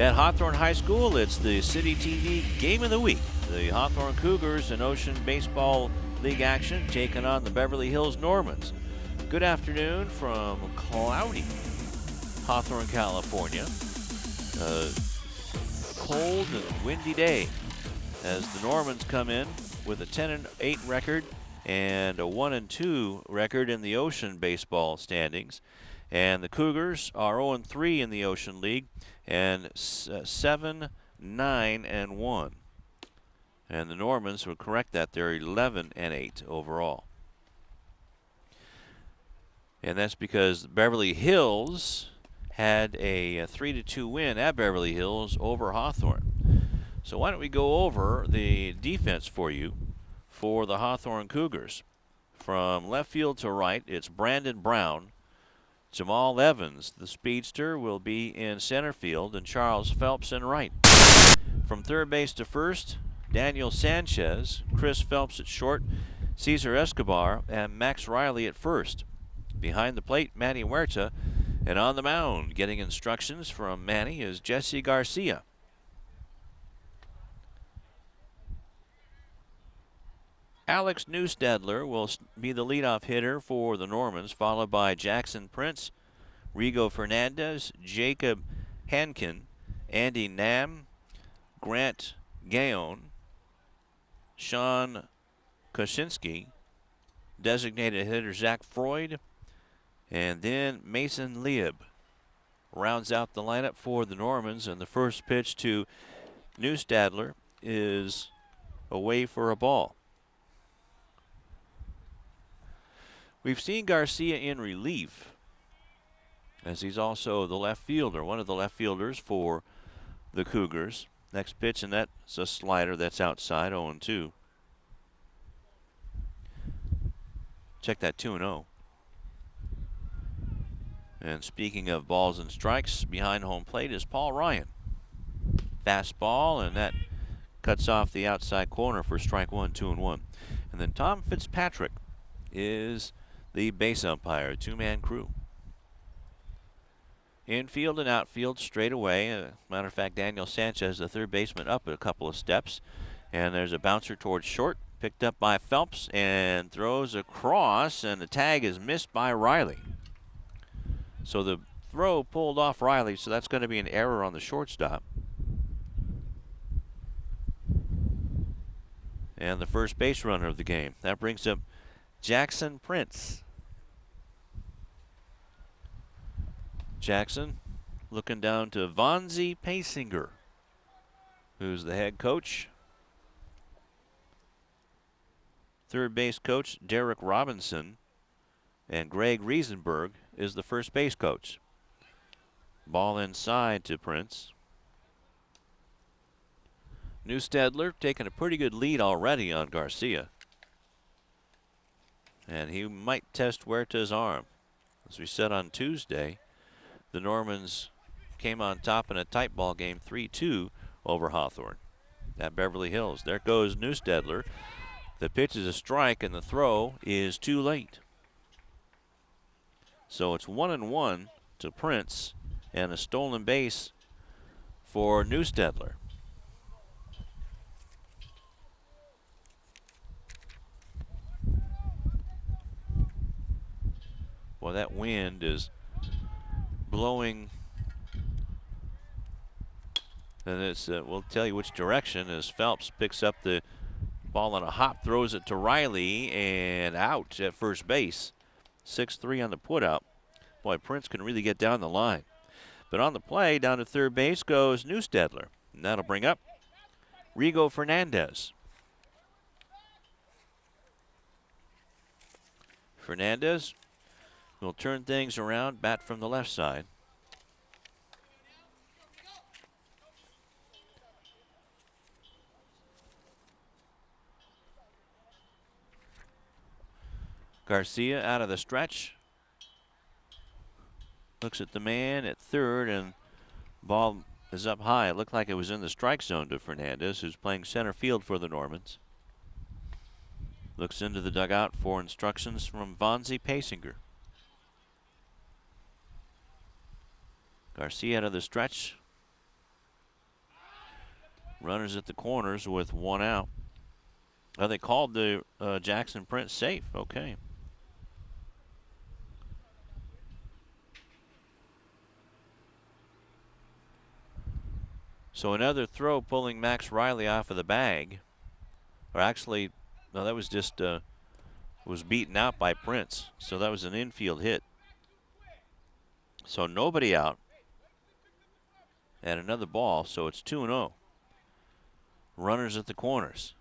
At Hawthorne High School, it's the CityTV Game of the Week. The Hawthorne Cougars in Ocean Baseball League action taking on the Beverly Hills Normans. Good afternoon from cloudy Hawthorne, California. Cold and windy day as the Normans come in with a 10-8 record and a 1-2 record in the Ocean Baseball standings. And the Cougars are 0-3 in the Ocean League and 7-9-1. And the Normans would correct that. They're 11-8 overall. And that's because Beverly Hills had a 3-2 win at Beverly Hills over Hawthorne. So why don't we go over the defense for you for the Hawthorne Cougars. From left field to right, it's Brandon Brown. Jamal Evans, the speedster, will be in center field, and Charles Phelps in right. From third base to first, Daniel Sanchez, Chris Phelps at short, Cesar Escobar, and Max Riley at first. Behind the plate, Manny Huerta, and on the mound, getting instructions from Manny, is Jesse Garcia. Alex Newstedler will be the leadoff hitter for the Normans, followed by Jackson Prince, Rigo Fernandez, Jacob Hanken, Andy Namm, Grant Gaon, Sean Kosinski, designated hitter Zack Freud, and then Mason Lieb rounds out the lineup for the Normans, and the first pitch to Newstedler is away for a ball. We've seen Garcia in relief, as he's also the left fielder, one of the left fielders for the Cougars. Next pitch, and that's a slider that's outside, 0-2. Check that 2-0. And speaking of balls and strikes, behind home plate is Paul Ryan. Fastball, and that cuts off the outside corner for strike one, 2-1. And then Tom Fitzpatrick is the base umpire, two-man crew. Infield and outfield straightaway. Matter of fact, Daniel Sanchez, the third baseman, up a couple of steps. And there's a bouncer towards short, picked up by Phelps, and throws across, and the tag is missed by Riley. So the throw pulled off Riley, so that's going to be an error on the shortstop. And the first base runner of the game. That brings up Jackson Prince. Jackson looking down to Vonzie Pasinger, who's the head coach. Third base coach Derek Robinson, and Greg Riesenberg is the first base coach. Ball inside to Prince. Newstedler taking a pretty good lead already on Garcia. And he might test Huerta's arm. As we said on Tuesday, the Normans came on top in a tight ball game, 3-2 over Hawthorne at Beverly Hills. There goes Newstedler. The pitch is a strike, and the throw is too late. So it's 1-1 to Prince, and a stolen base for Newstedler. Well, that wind is blowing, and it's we'll tell you which direction, as Phelps picks up the ball on a hop, throws it to Riley, and out at first base. 6-3 on the putout. Boy, Prince can really get down the line. But on the play, down to third base goes Newstedler, and that'll bring up Rigo Fernandez. Fernandez will turn things around, bat from the left side. Garcia out of the stretch. Looks at the man at third, and ball is up high. It looked like it was in the strike zone to Fernandez, who's playing center field for the Normans. Looks into the dugout for instructions from Vonzie Pasinger. Garcia out of the stretch. Runners at the corners with 1 out. Oh, they called the Jackson Prince safe. Okay. So another throw pulling Max Riley off of the bag. Or actually, no, that was just was beaten out by Prince. So that was an infield hit. So nobody out. And another ball, so it's 2-0. Runners at the corners.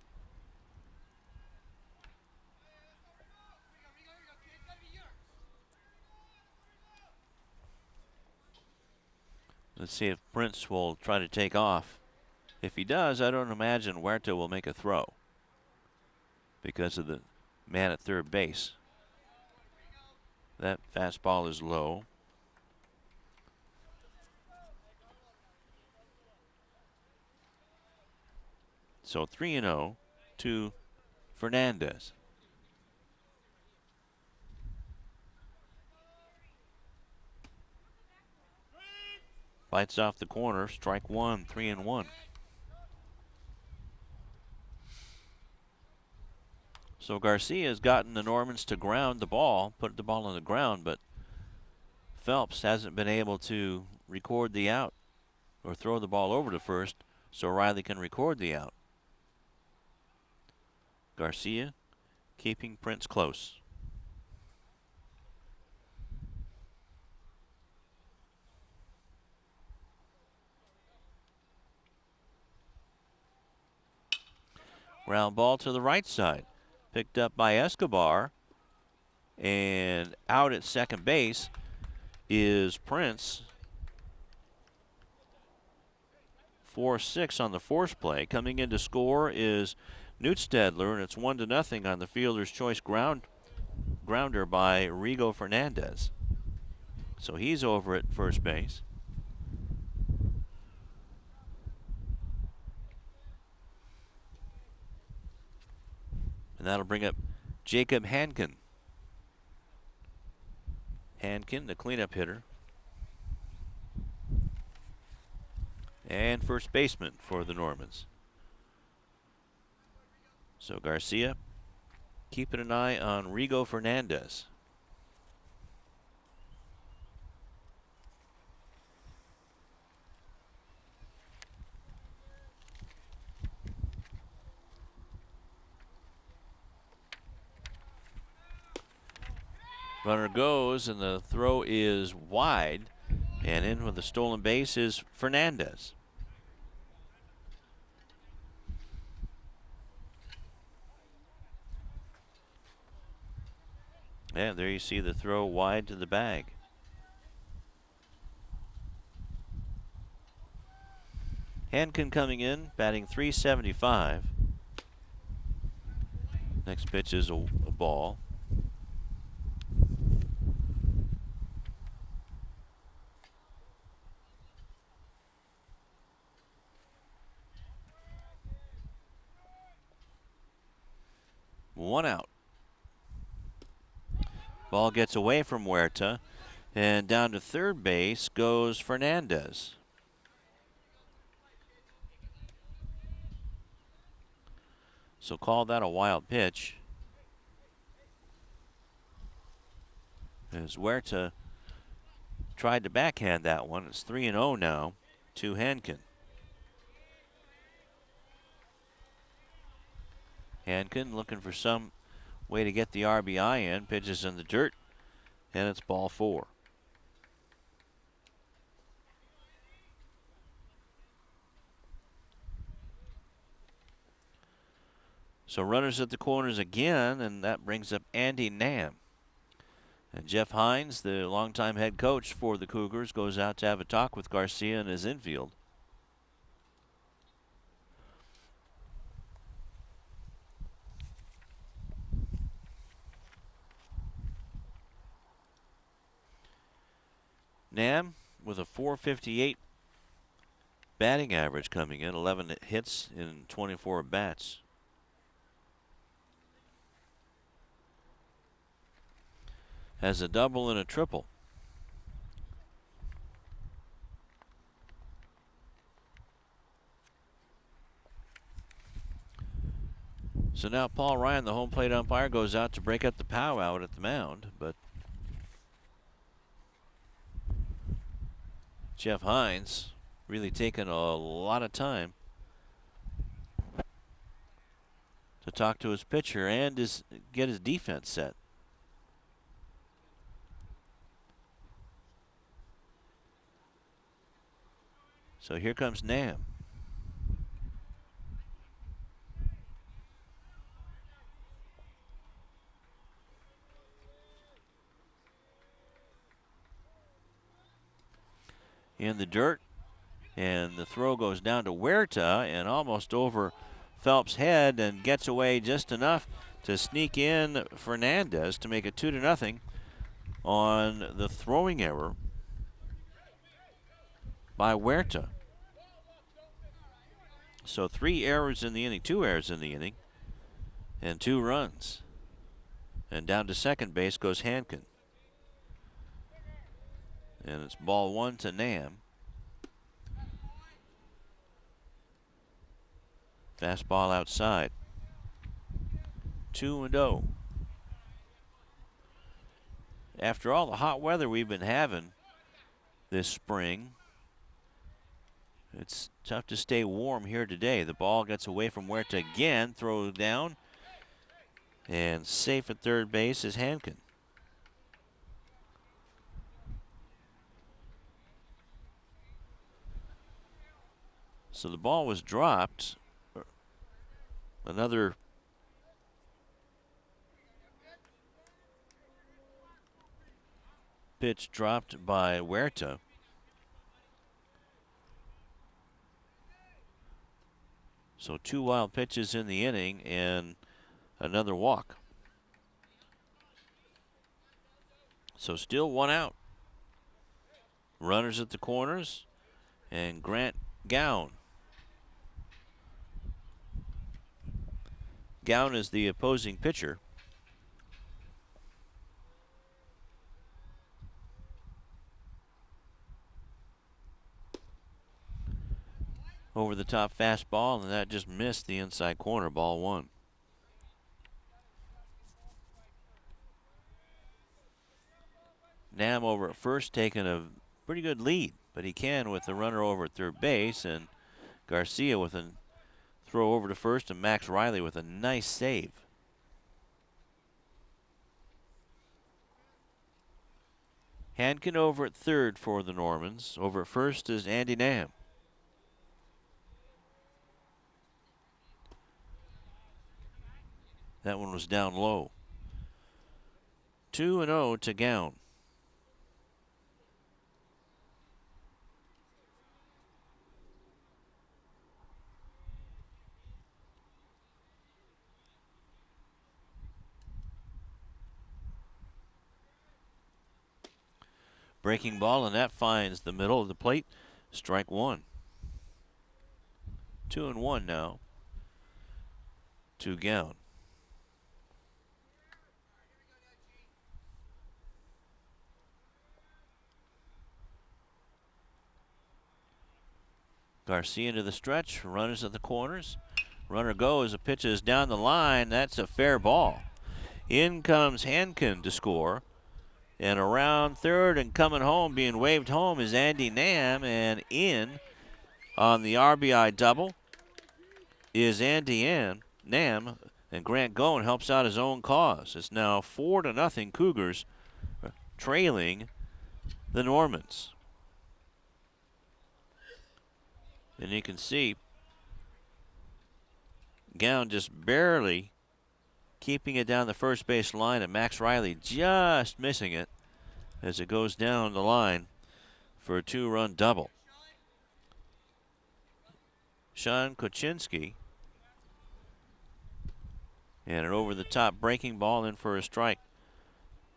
Let's see if Prince will try to take off. If he does, I don't imagine Huerta will make a throw because of the man at third base. That fastball is low. So 3-0 to Fernandez. Bites off the corner, strike one, 3-1. So Garcia has gotten the Normans to ground the ball, put the ball on the ground, but Phelps hasn't been able to record the out or throw the ball over to first so Riley can record the out. Garcia keeping Prince close. Ground ball to the right side. Picked up by Escobar. And out at second base is Prince. 4-6 on the force play. Coming in to score is Newsted, and it's 1-0 on the fielder's choice grounder by Rigo Fernandez. So he's over at first base. And that'll bring up Jacob Hanken. Hanken, the cleanup hitter. And first baseman for the Normans. So Garcia keeping an eye on Rigo Fernandez. Runner goes, and the throw is wide. And in with the stolen base is Fernandez. And there you see the throw wide to the bag. Hanken coming in, batting .375. Next pitch is a ball. One out. Ball gets away from Huerta, and down to third base goes Fernandez. So call that a wild pitch, as Huerta tried to backhand that one. It's 3-0 now to Hanken. Hanken looking for some way to get the RBI in. Pitches in the dirt, and it's ball 4. So runners at the corners again, and that brings up Andy Namm. And Jeff Hines, the longtime head coach for the Cougars, goes out to have a talk with Garcia in his infield. Namm with a .458 batting average coming in, 11 hits in 24 bats. Has a double and a triple. So now Paul Ryan, the home plate umpire, goes out to break up the powwow at the mound, but Jeff Hines really taking a lot of time to talk to his pitcher and get his defense set. So here comes Namm. In the dirt, and the throw goes down to Huerta and almost over Phelps' head and gets away just enough to sneak in Fernandez to make it 2-0 on the throwing error by Huerta. So 3 errors in the inning, 2 errors in the inning, and 2 runs. And down to second base goes Hanken. And it's ball 1 to Namm. Fastball outside. 2-0. After all the hot weather we've been having this spring, it's tough to stay warm here today. The ball gets away from Huerta again, throw down, and safe at third base is Hanken. So the ball was dropped. Another pitch dropped by Huerta. So 2 wild pitches in the inning and another walk. So still 1 out. Runners at the corners and Grant Gown. Gown is the opposing pitcher. Over the top fastball, and that just missed the inside corner, ball 1. Namm over at first taking a pretty good lead, but he can with the runner over at third base, and Garcia with a throw over to first, and Max Riley with a nice save. Hanken over at third for the Normans. Over at first is Andy Namm. That one was down low. 2-0 to Gown. Breaking ball, and that finds the middle of the plate. Strike 1. 2-1 now to Gown. Garcia into the stretch, runners at the corners. Runner goes, the pitch is down the line. That's a fair ball. In comes Hanken to score. And around third and coming home, being waved home, is Andy Namm. And in on the RBI double is Andy Namm. And Grant Goen helps out his own cause. It's now 4-0 Cougars trailing the Normans. And you can see Gown just barely keeping it down the first base line, and Max Riley just missing it as it goes down the line for a 2-run double. Sean Kocinski, and an over-the-top breaking ball in for a strike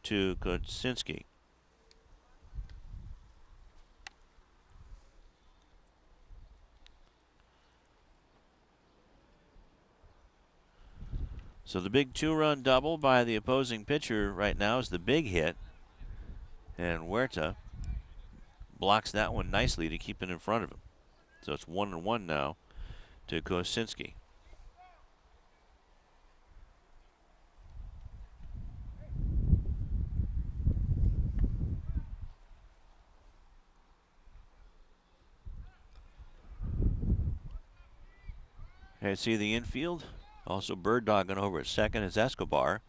to Kocinski. So the big 2-run double by the opposing pitcher right now is the big hit. And Huerta blocks that one nicely to keep it in front of him. So it's 1-1 now to Kocinski. Here, see the infield. Also bird dogging over at second is Escobar.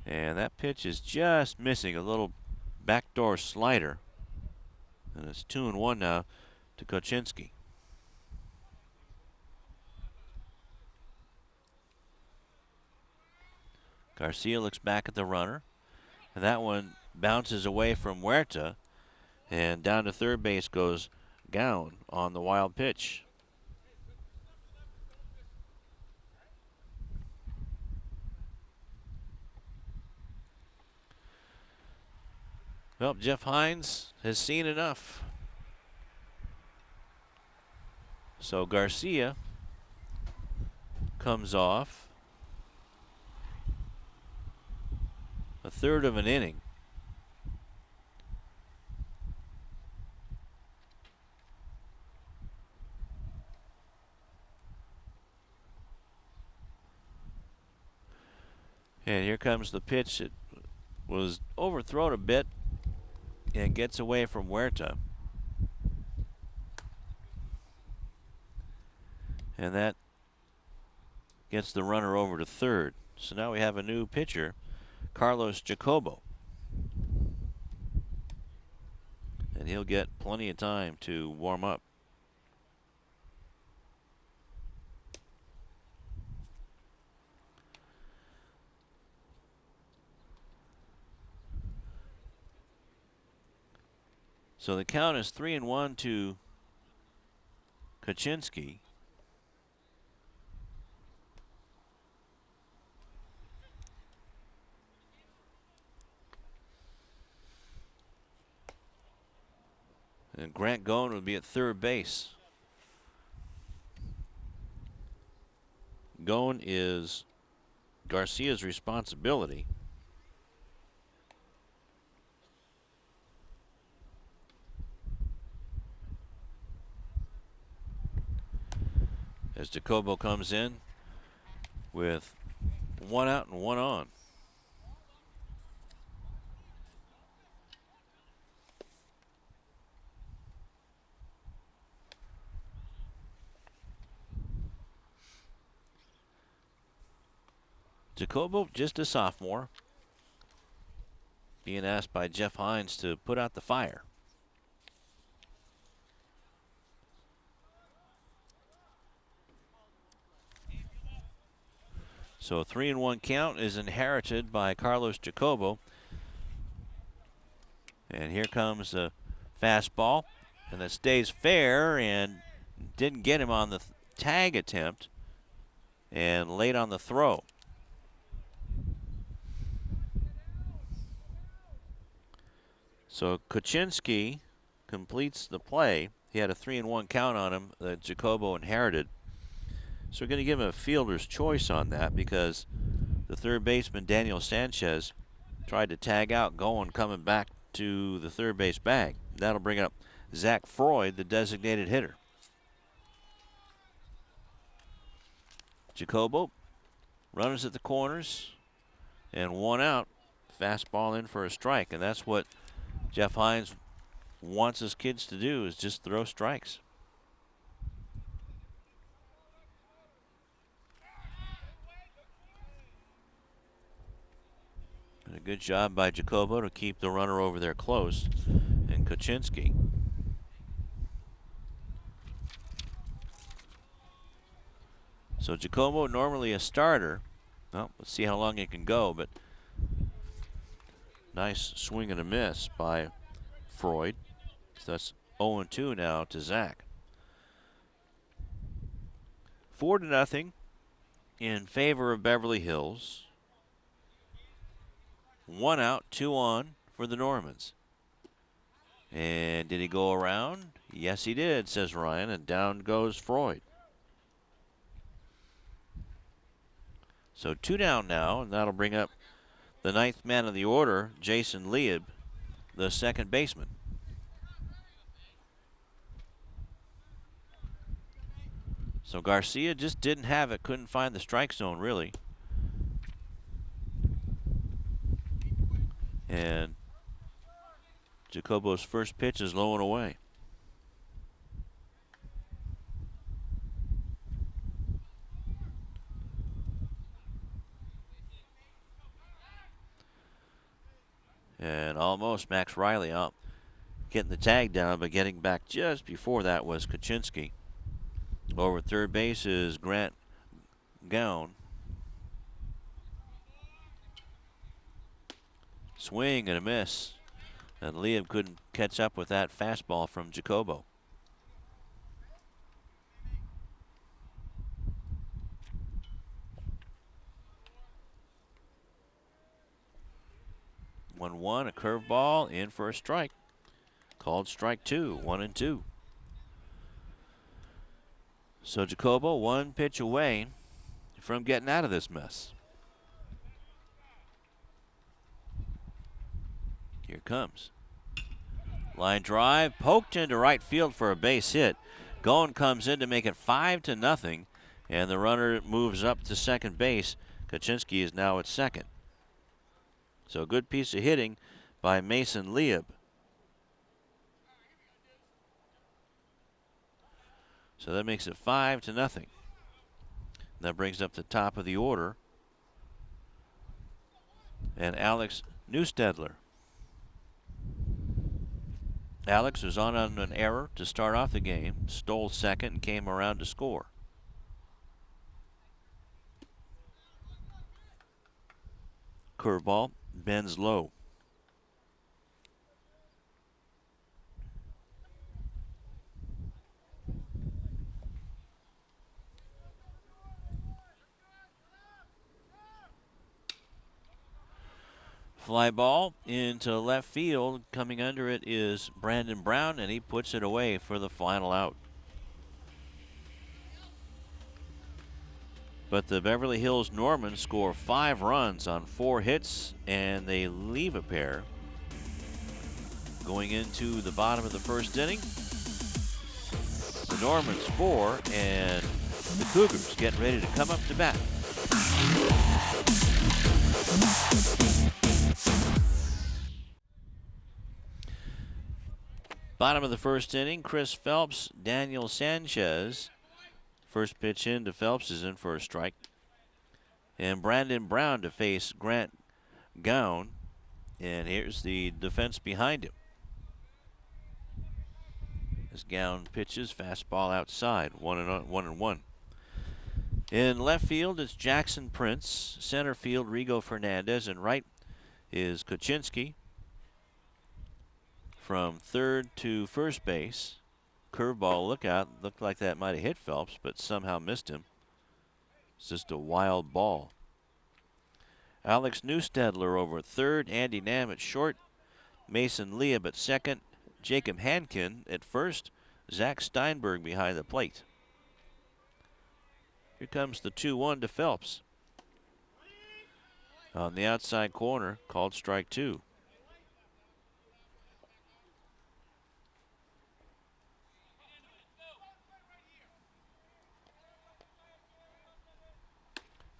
And that pitch is just missing, a little backdoor slider. And it's 2-1 now to Kocinski. Garcia looks back at the runner. And that one bounces away from Huerta. And down to third base goes Gourmands on the wild pitch. Well, Jeff Hines has seen enough. So Garcia comes off a third of an inning. And here comes the pitch. It was overthrown a bit and gets away from Huerta. And that gets the runner over to third. So now we have a new pitcher, Carlos Jacobo. And he'll get plenty of time to warm up. So the count is 3-1 to Kocinski. And Grant Goen will be at third base. Goen is Garcia's responsibility. As Jacobo comes in with one out and one on. Jacobo, just a sophomore, being asked by Jeff Hines to put out the fire. So a 3-1 count is inherited by Carlos Jacobo. And here comes the fastball. And it stays fair and didn't get him on the tag attempt. And late on the throw. So Kocinski completes the play. He had a 3-1 count on him that Jacobo inherited. So we're going to give him a fielder's choice on that because the third baseman, Daniel Sanchez, tried to tag out Goen coming back to the third base bag. That'll bring up Zack Freud, the designated hitter. Jacobo, runners at the corners, and one out. Fastball in for a strike, and that's what Jeff Hines wants his kids to do, is just throw strikes. And a good job by Jacobo to keep the runner over there close. And Kocinski. So Jacobo, normally a starter. Well, let's see how long he can go, but nice swing and a miss by Freud. So that's 0-2 now to Zack. 4-0 in favor of Beverly Hills. 1 out, 2 on for the Normans. And did he go around? Yes, he did, says Ryan, and down goes Freud. So 2 down now, and that'll bring up the 9th man of the order, Jason Lieb, the second baseman. So Garcia just didn't have it, couldn't find the strike zone really. And Jacobo's first pitch is low and away. And almost Max Riley out getting the tag down, but getting back just before that was Kaczynski. Over at third base is Grant Gown. Swing and a miss. And Liam couldn't catch up with that fastball from Jacobo. One, a curveball in for a strike. Called strike two, 1-2. So Jacobo one pitch away from getting out of this mess. Here comes. Line drive, poked into right field for a base hit. Goen comes in to make it 5-0, and the runner moves up to second base. Kaczynski is now at second. So a good piece of hitting by Mason Lieb. So that makes it 5-0. That brings up the top of the order. And Alex Newstedler. Alex was on an error to start off the game, stole second and came around to score. Curveball bends low. Fly ball into left field. Coming under it is Brandon Brown, and he puts it away for the final out. But the Beverly Hills Normans score 5 runs on 4 hits, and they leave a pair. Going into the bottom of the first inning, the Normans 4, and the Cougars getting ready to come up to bat. Bottom of the first inning, Chris Phelps, Daniel Sanchez. First pitch in to Phelps is in for a strike. And Brandon Brown to face Grant Gown. And here's the defense behind him. As Gown pitches, fastball outside, 1-1. In left field, it's Jackson Prince. Center field, Rigo Fernandez. And right is Kaczynski. From third to first base. Curveball, look out. Looked like that might have hit Phelps, but somehow missed him. It's just a wild ball. Alex Newstedler over at third. Andy Namm at short. Mason Lieb at second. Jacob Hanken at first. Zach Steinberg behind the plate. Here comes the 2-1 to Phelps. On the outside corner, called strike 2.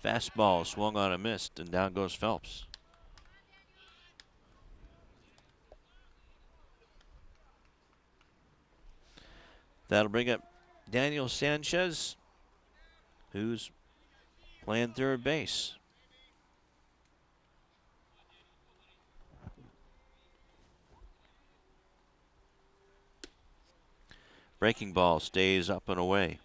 Fastball swung on a miss, and down goes Phelps. That'll bring up Daniel Sanchez, who's playing third base. Breaking ball stays up and away.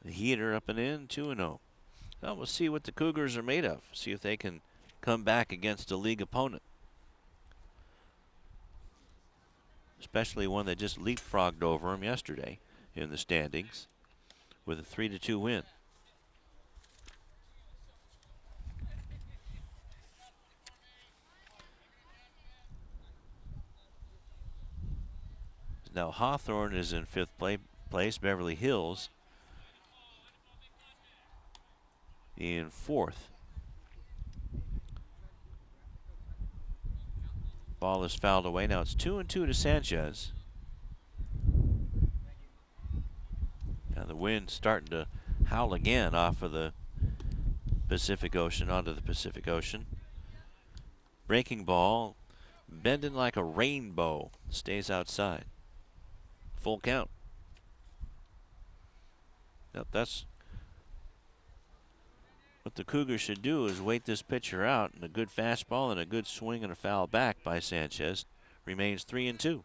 The heater up and in, 2-0. Well, we'll see what the Cougars are made of. See if they can come back against a league opponent. Especially one that just leapfrogged over them yesterday in the standings with a 3-2 win. Now Hawthorne is in 5th place. Beverly Hills in 4th. Ball is fouled away. Now it's 2-2 to Sanchez. Now the wind starting to howl again off of the Pacific Ocean onto the Pacific Ocean. Breaking ball, bending like a rainbow, stays outside. Full count. Yep, that's what the Cougars should do, is wait this pitcher out, and a good fastball and a good swing and a foul back by Sanchez. Remains 3-2.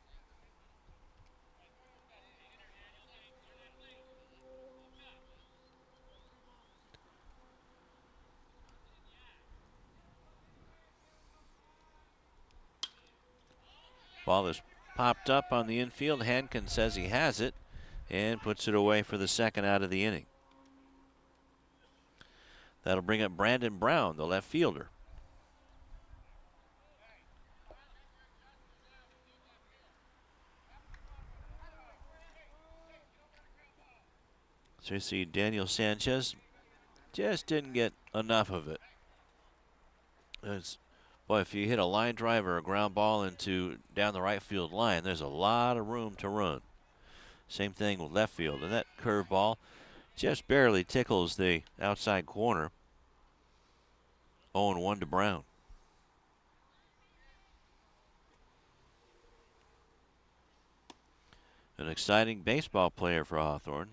Ball is popped up on the infield. Hanken says he has it and puts it away for the second out of the inning. That'll bring up Brandon Brown, the left fielder. So you see Daniel Sanchez just didn't get enough of it. Boy, if you hit a line drive or a ground ball into down the right field line, there's a lot of room to run. Same thing with left field. And that curveball just barely tickles the outside corner. 0-1 to Brown. An exciting baseball player for Hawthorne.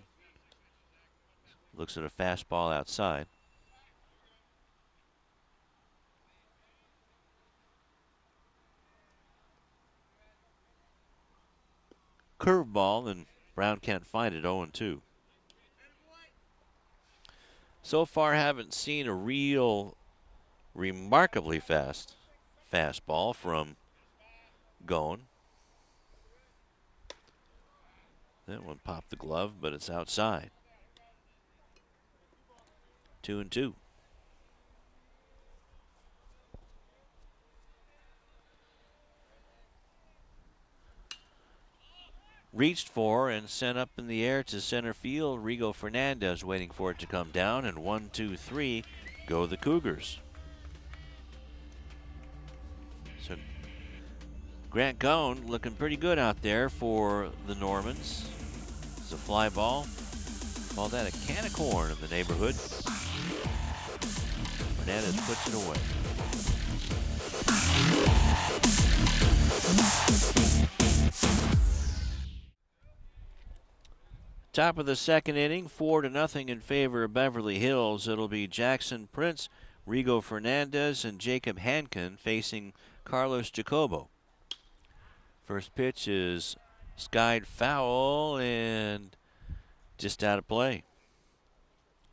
Looks at a fastball outside. Curveball, and Brown can't find it. 0-2. So far, haven't seen a real remarkably fast fastball from Caen. That one popped the glove, but it's outside. 2-2. Reached for and sent up in the air to center field. Rigo Fernandez waiting for it to come down, and 1-2-3 go the Cougars. So Grant Caen looking pretty good out there for the Normans. It's a fly ball. Call that a can of corn in the neighborhood. Fernandez puts it away. Top of the second inning, 4-0 in favor of Beverly Hills. It'll be Jackson Prince, Rigo Fernandez, and Jacob Hanken facing Carlos Jacobo. First pitch is skied foul and just out of play.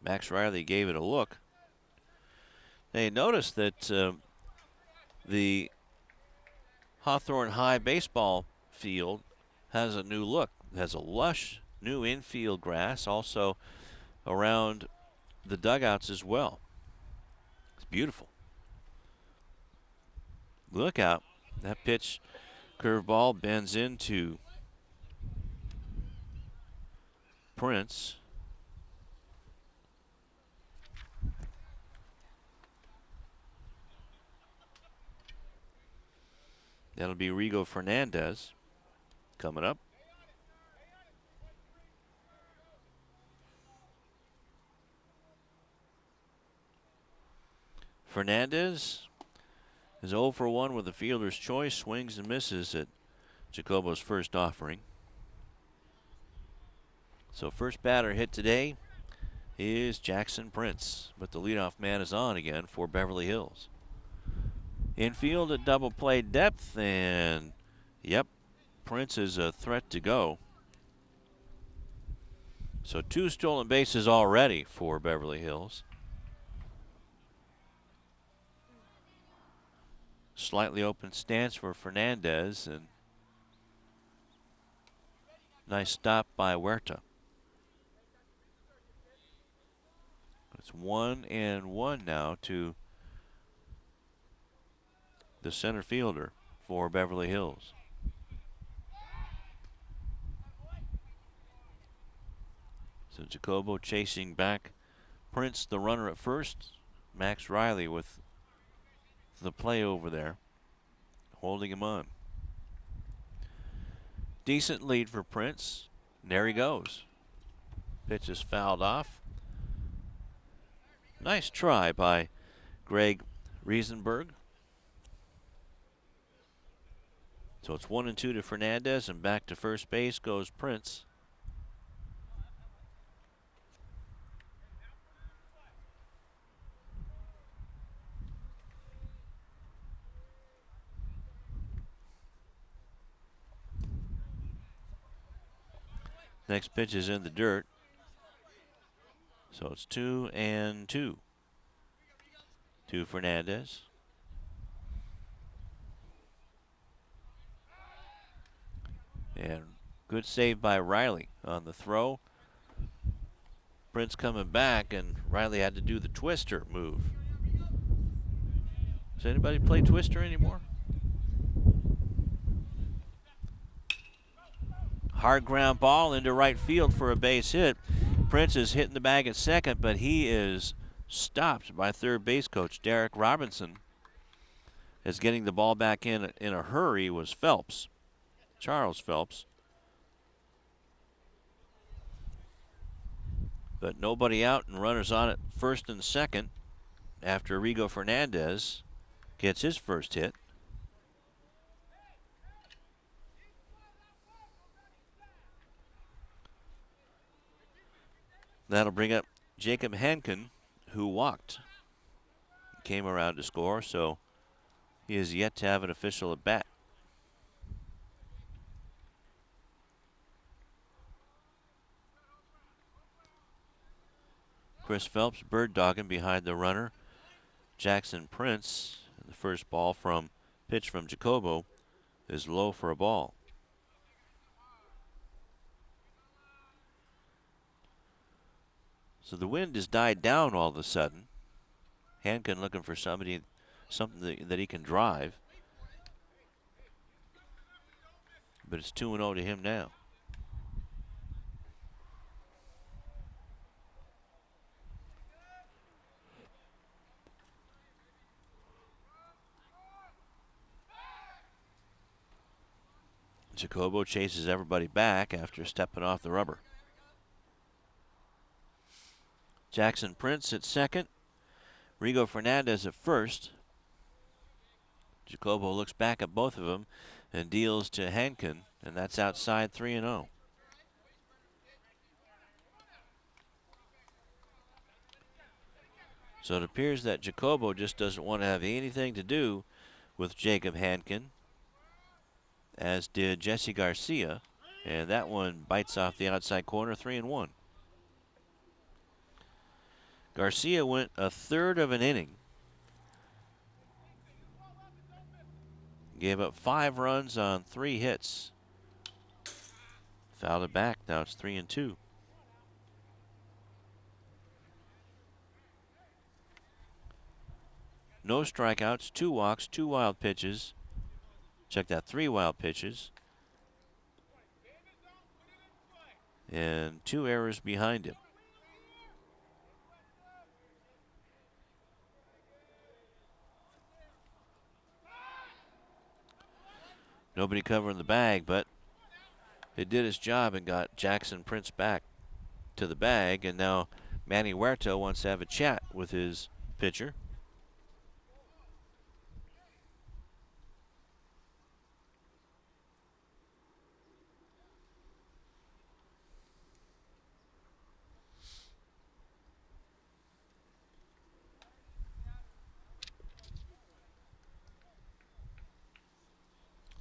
Max Riley gave it a look. They noticed that the Hawthorne High baseball field has a new look. It has a lush new infield grass, also around the dugouts as well. It's beautiful. Look out. That pitch, curveball, bends into Prince. That'll be Rigo Fernandez coming up. Fernandez is 0 for 1 with the fielder's choice. Swings and misses at Jacobo's first offering. So first batter hit today is Jackson Prince, but the leadoff man is on again for Beverly Hills. Infield at double play depth, and yep, Prince is a threat to go. So 2 stolen bases already for Beverly Hills. Slightly open stance for Fernandez, and nice stop by Huerta. It's 1-1 now to the center fielder for Beverly Hills. So Jacobo chasing back Prince, the runner at first. Max Riley with the play over there, holding him on. Decent lead for Prince. And there he goes. Pitch is fouled off. Nice try by Greg Riesenberg. So it's 1-2 to Fernandez, and back to first base goes Prince. Next pitch is in the dirt. So it's 2-2 to Fernandez. And good save by Riley on the throw. Prince coming back, and Riley had to do the twister move. Does anybody play twister anymore? Hard ground ball into right field for a base hit. Prince is hitting the bag at second, but he is stopped by third base coach Derek Robinson. As getting the ball back in a hurry was Phelps, Charles Phelps. But nobody out and runners on at first and second after Rigo Fernandez gets his first hit. That'll bring up Jacob Hanken, who walked. Came around to score, so he is yet to have an official at bat. Chris Phelps bird dogging behind the runner. Jackson Prince, the first ball from pitch from Jacobo, is low for a ball. So the wind has died down all of a sudden. Hanken looking for something that he can drive. But it's 2-0 to him now. Jacobo chases everybody back after stepping off the rubber. Jackson Prince at second. Rigo Fernandez at first. Jacobo looks back at both of them and deals to Hanken, and that's outside 3-0. So it appears that Jacobo just doesn't want to have anything to do with Jacob Hanken, as did Jesse Garcia, and that one bites off the outside corner, 3-1. Garcia went a third of an inning. Gave up 5 runs on 3 hits. Fouled it back. Now it's 3-2. No strikeouts, 2 walks, 2 wild pitches. Check that, 3 wild pitches. And 2 errors behind him. Nobody covering the bag, but it did its job and got Jackson Prince back to the bag. And now Manny Huerta wants to have a chat with his pitcher.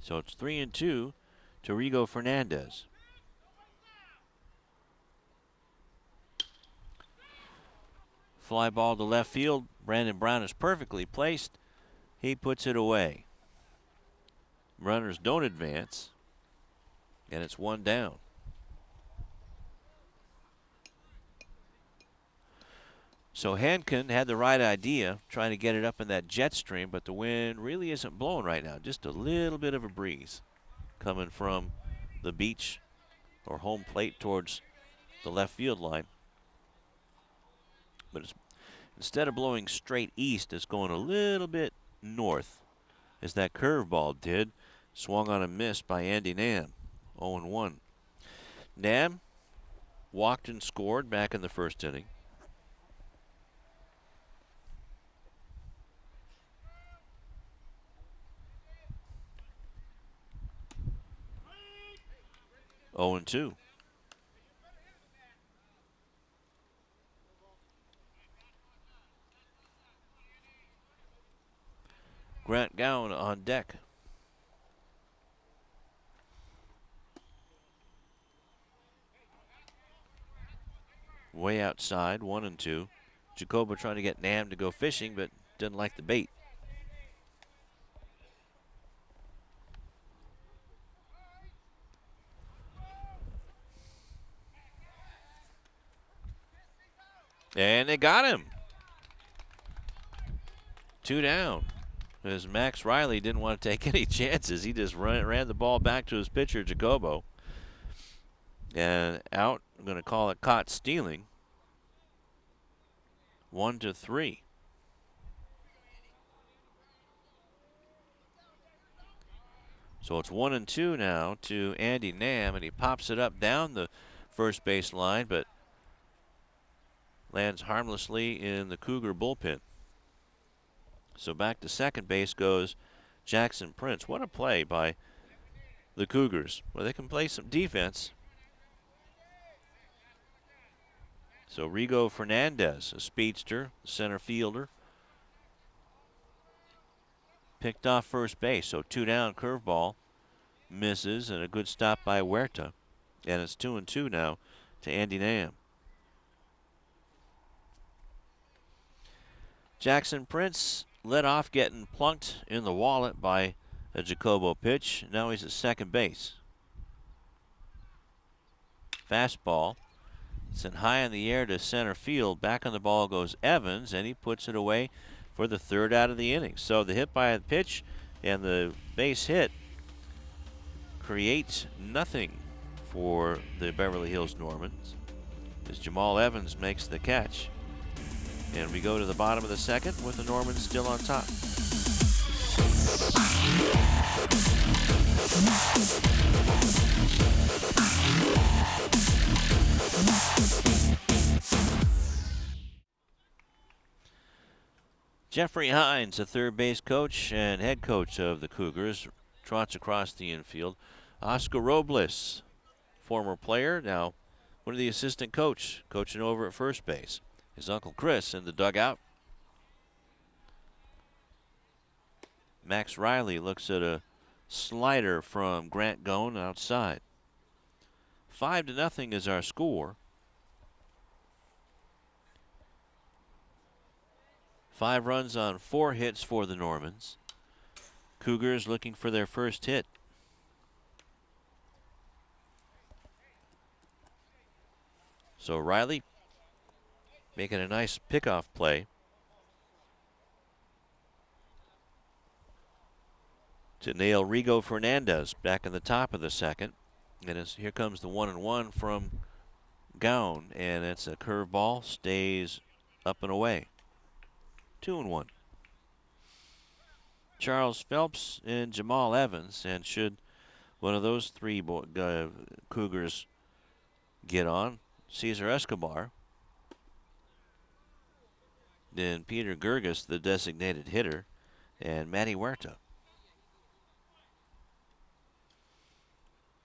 So it's 3-2 to Rigo Fernandez. Fly ball to left field. Brandon Brown is perfectly placed. He puts it away. Runners don't advance, and it's 1 down. So Hanken had the right idea, trying to get it up in that jet stream, but the wind really isn't blowing right now. Just a little bit of a breeze coming from the beach or home plate towards the left field line. But instead of blowing straight east, it's going a little bit north, as that curveball did. Swung on a miss by Andy Namm, 0-1. Namm walked and scored back in the first inning. 0-2. Grant Gown on deck. Way outside, 1-2. Jacobo trying to get Namm to go fishing, but didn't like the bait. And they got him. 2 down. As Max Riley didn't want to take any chances. He just ran the ball back to his pitcher, Jacobo. And out, I'm going to call it caught stealing. 1-3. So it's 1-2 now to Andy Namm, and he pops it up down the first base line, but lands harmlessly in the Cougar bullpen. So back to second base goes Jackson Prince. What a play by the Cougars. Well, they can play some defense. So Rigo Fernandez, a speedster, center fielder, picked off first base. So 2 down, curveball misses, and a good stop by Huerta. And it's 2-2 now to Andy Namm. Jackson Prince led off getting plunked in the wallet by a Jacobo pitch. Now he's at second base. Fastball. Sent high in the air to center field. Back on the ball goes Evans, and he puts it away for the 3rd out of the inning. So the hit by the pitch and the base hit creates nothing for the Beverly Hills Normans as Jamal Evans makes the catch. And we go to the bottom of the second with the Normans still on top. Jeffrey Hines, a third base coach and head coach of the Cougars, trots across the infield. Oscar Robles, former player, now one of the assistant coach, coaching over at first base. His Uncle Chris in the dugout. Max Riley looks at a slider from Grant Goen outside. 5-0 is our score. 5 runs on 4 hits for the Normans. Cougars looking for their first hit. So Riley making a nice pickoff play to nail Rigo Fernandez back in the top of the second. And here comes the 1-1 from Gown, and it's a curveball, stays up and away. 2-1. Charles Phelps and Jamal Evans, and should one of those 3 Cougars get on, Cesar Escobar, then Peter Gerges, the designated hitter, and Matty Huerta.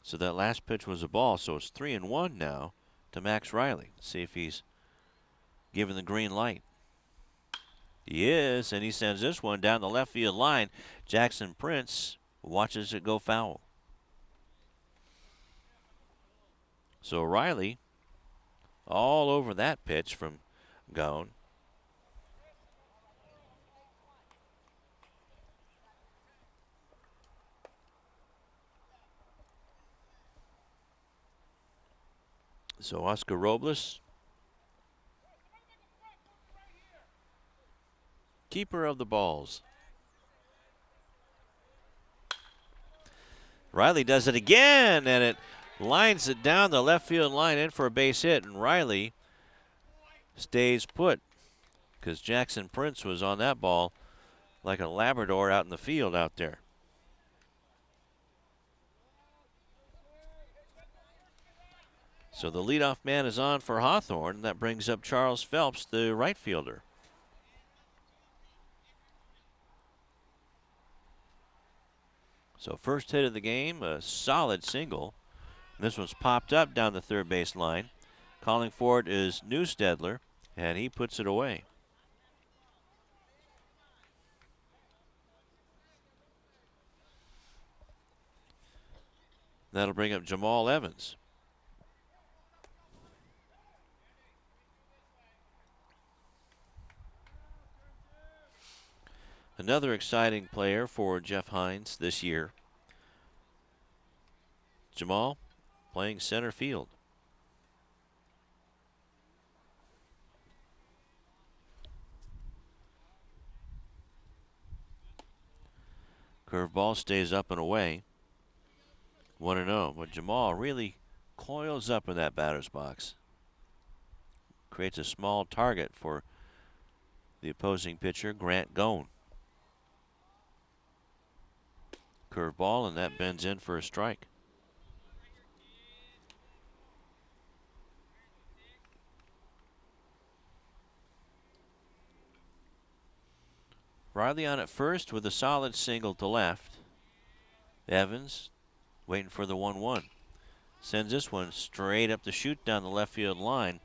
So that last pitch was a ball, so it's 3-1 now to Max Riley. See if he's given the green light. He is, and he sends this one down the left field line. Jackson Prince watches it go foul. So Riley all over that pitch from Goen. So Oscar Robles, keeper of the balls. Riley does it again, and it lines it down the left field line in for a base hit, and Riley stays put because Jackson Prince was on that ball like a Labrador out in the field out there. So the leadoff man is on for Hawthorne, and that brings up Charles Phelps, the right fielder. So first hit of the game, a solid single This one's popped up down the third base line. Calling for it is Newsted, and he puts it away. That'll bring up Jamal Evans. Another exciting player for Jeff Hines this year. Jamal playing center field. Curveball stays up and away. 1-0, but Jamal really coils up in that batter's box. Creates a small target for the opposing pitcher, Grant Gourmands. Curveball, and that bends in for a strike. Riley on at first with a solid single to left. Evans waiting for the 1-1. Sends this one straight up the chute down the left field line.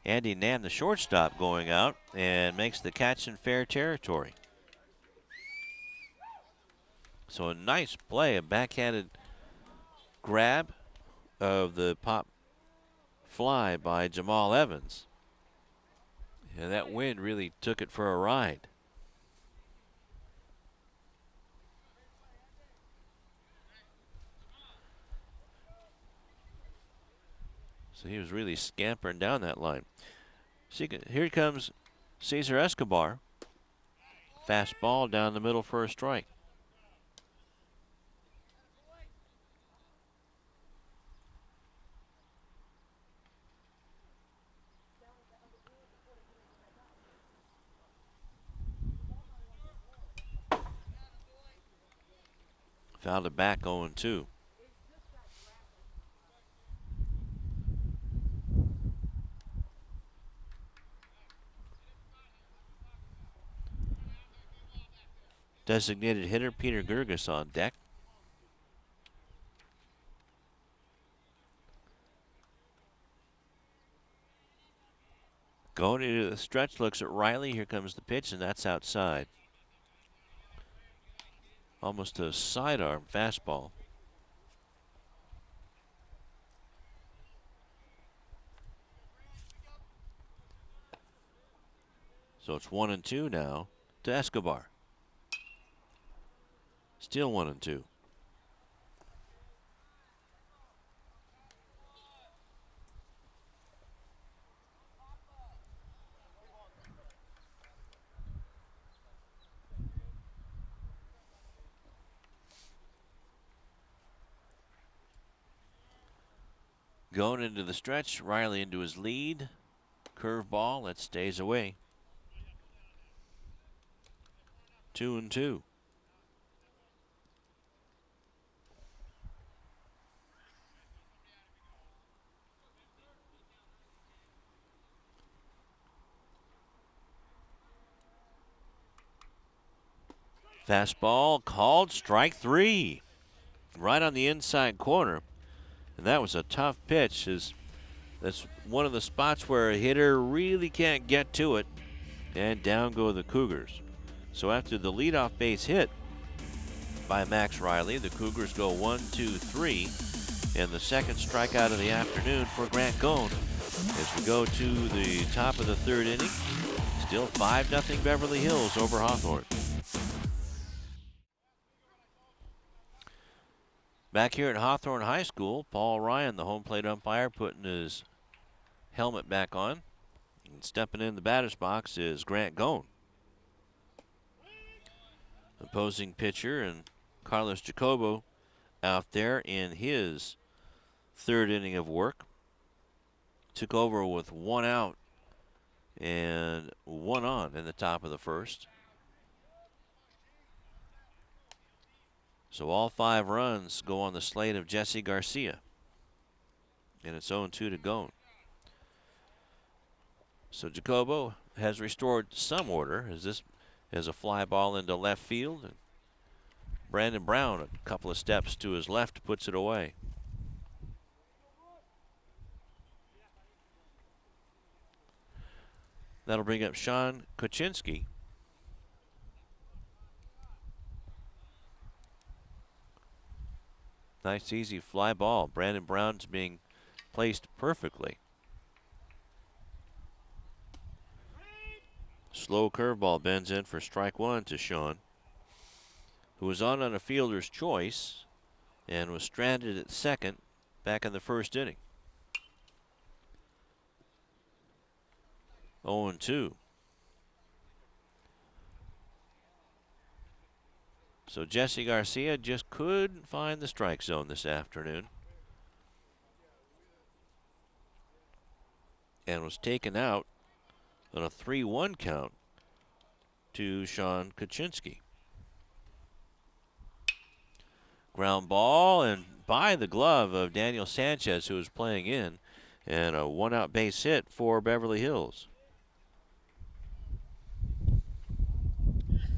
Andy Namm, the shortstop, going out and makes the catch in fair territory. So a nice play, a backhanded grab of the pop fly by Jamal Evans. And that wind really took it for a ride. So he was really scampering down that line. Here comes Cesar Escobar. Fastball down the middle for a strike. Fouled it back 0-2. Designated hitter Peter Gerges on deck. Going into the stretch, looks at Riley. Here comes the pitch, and that's outside. Almost a sidearm fastball. So it's 1-2 now to Escobar. Still 1-2. Going into the stretch, Riley into his lead. Curveball, that stays away. 2-2. Fastball called, strike 3. Right on the inside corner. And that was a tough pitch. That's one of the spots where a hitter really can't get to it. And down go the Cougars. So after the leadoff base hit by Max Riley, the Cougars go 1-2-3. And the second strikeout of the afternoon for Grant Gourmands. As we go to the top of the third inning, still 5-0 Beverly Hills over Hawthorne. Back here at Hawthorne High School, Paul Ryan, the home plate umpire, putting his helmet back on. And stepping in the batter's box is Grant Gourmands. Opposing pitcher and Carlos Jacobo out there in his third inning of work. Took over with 1 out and 1 on in the top of the first. So all 5 runs go on the slate of Jesse Garcia. And it's 0-2 to Gourmands. So Jacobo has restored some order as this has a fly ball into left field. And Brandon Brown, a couple of steps to his left, puts it away. That'll bring up Sean Kuczynski. Nice, easy fly ball. Brandon Brown's being placed perfectly. Slow curveball bends in for strike one to Sean, who was on a fielder's choice and was stranded at second back in the first inning. 0-2. So Jesse Garcia just couldn't find the strike zone this afternoon and was taken out on a 3-1 count to Sean Kuczynski. Ground ball and by the glove of Daniel Sanchez, who was playing in, and a one-out base hit for Beverly Hills.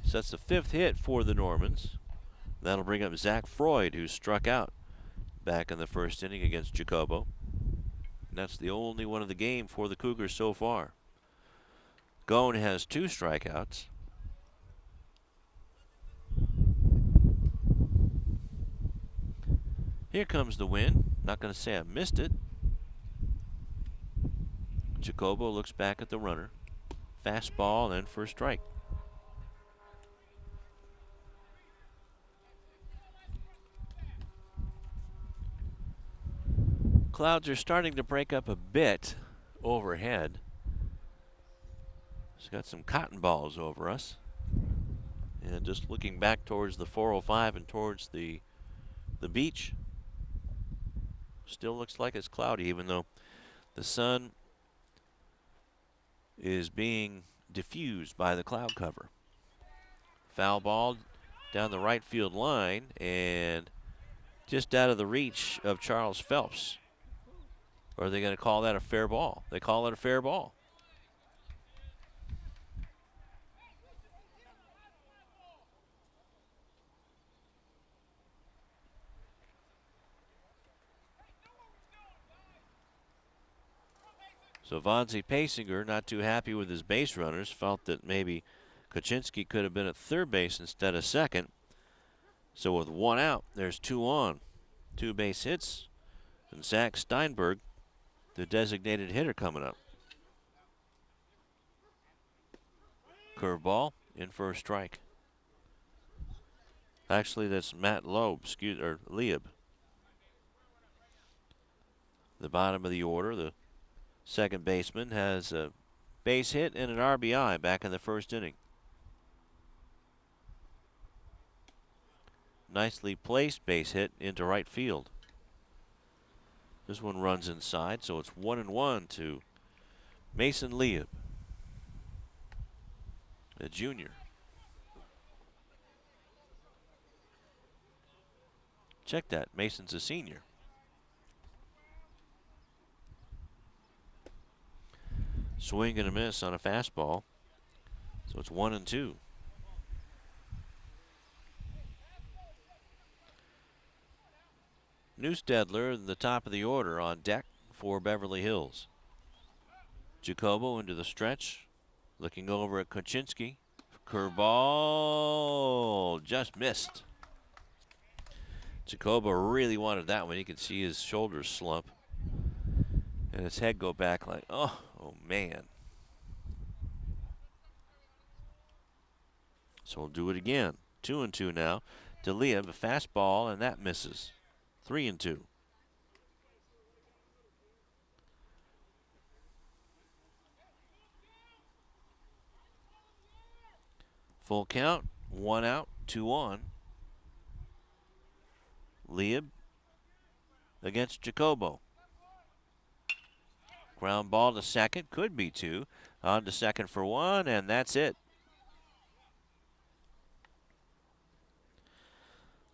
So that's the 5th hit for the Normans. That'll bring up Zack Freud, who struck out back in the first inning against Jacobo. And that's the only one of the game for the Cougars so far. Caen has 2 strikeouts. Here comes the wind. Not going to say I missed it. Jacobo looks back at the runner. Fastball and for a strike. Clouds are starting to break up a bit overhead. It's got some cotton balls over us. And just looking back towards the 405 and towards the beach, still looks like it's cloudy, even though the sun is being diffused by the cloud cover. Foul ball down the right field line and just out of the reach of Charles Phelps. Or are they going to call that a fair ball? They call it a fair ball. So Vonzie Pasinger, not too happy with his base runners, felt that maybe Kuczynski could have been at third base instead of second. So with 1 out, there's 2 on. 2 base hits, and Zach Steinberg, the designated hitter, coming up. Curveball in for a strike. Actually, that's Matt Loeb, Lieb. The bottom of the order, the second baseman has a base hit and an RBI back in the first inning. Nicely placed base hit into right field. This one runs inside, so it's 1-1 to Mason Lieb, a junior. Check that, Mason's a senior. Swing and a miss on a fastball, so it's 1-2. Newstedler, the top of the order, on deck for Beverly Hills. Jacobo into the stretch, looking over at Kuczynski. Curveball just missed. Jacobo really wanted that one. You could see his shoulders slump and his head go back like, oh man. So we'll do it again. 2-2 now. To Lieb, a fastball, and that misses. 3-2. Full count, 1 out, 2 on. Lieb against Jacobo. Ground ball to second, could be 2. On to second for 1, and that's it.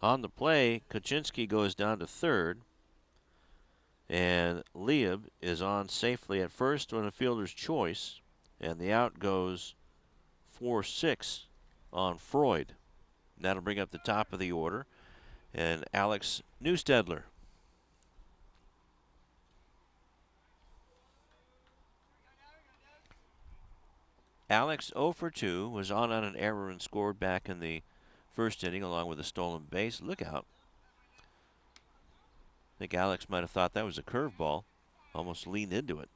On the play, Kuczynski goes down to third, and Lieb is on safely at first on a fielder's choice, and the out goes 4-6 on Freud. That'll bring up the top of the order, and Alex Newstedler. Alex 0 for 2 was on an error and scored back in the first inning along with a stolen base. Look out. I think Alex might have thought that was a curveball. Almost leaned into it.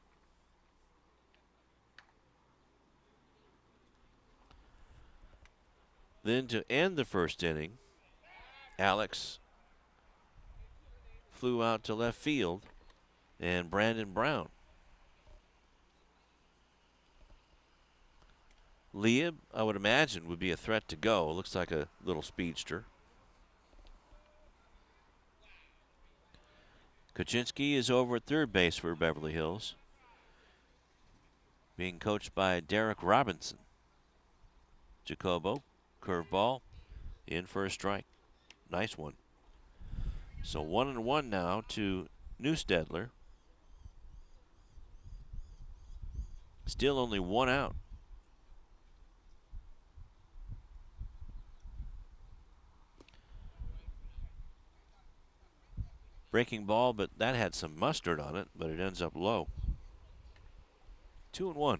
Then to end the first inning, Alex flew out to left field, and Brandon Brown. Lieb, I would imagine, would be a threat to go. Looks like a little speedster. Kaczynski is over at third base for Beverly Hills, being coached by Derek Robinson. Jacobo, curveball, in for a strike. Nice one. So 1-1 now to Newstedler. Still only one out. Breaking ball, but that had some mustard on it, but it ends up low. 2-1.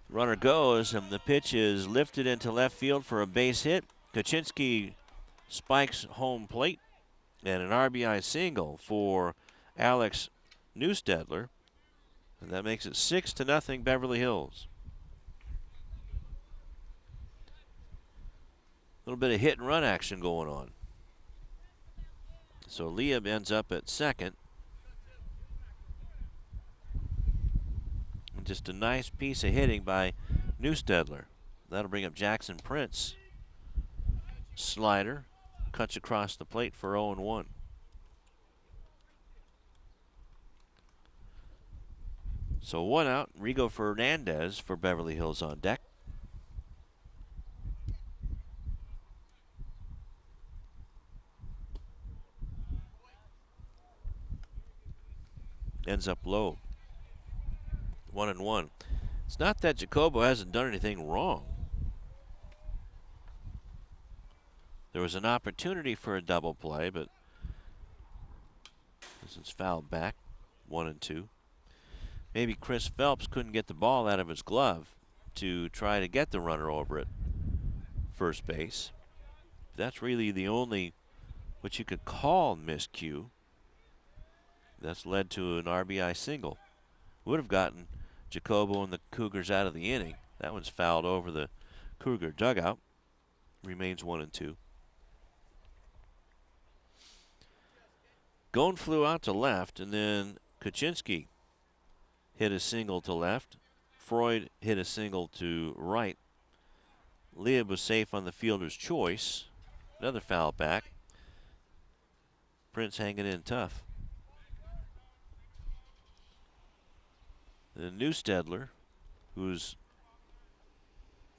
Runner goes, and the pitch is lifted into left field for a base hit. Kaczynski spikes home plate, and an RBI single for Alex Newstedler. And that makes it 6-0 Beverly Hills. A little bit of hit and run action going on. So Lieb ends up at second. And just a nice piece of hitting by Newstedler. That'll bring up Jackson Prince. Slider cuts across the plate for 0-1. So one out. Rigo Fernandez for Beverly Hills on deck. Ends up low. 1-1. It's not that Jacobo hasn't done anything wrong. There was an opportunity for a double play, but this is fouled back. 1-2. Maybe Chris Phelps couldn't get the ball out of his glove to try to get the runner over at first base. That's really the only what you could call miscue. That's led to an RBI single. Would have gotten Jacobo and the Cougars out of the inning. That one's fouled over the Cougar dugout. Remains 1-2. Goen flew out to left, and then Kaczynski hit a single to left. Freud hit a single to right. Lieb was safe on the fielder's choice. Another foul back. Prince hanging in tough. And Newstedler, who's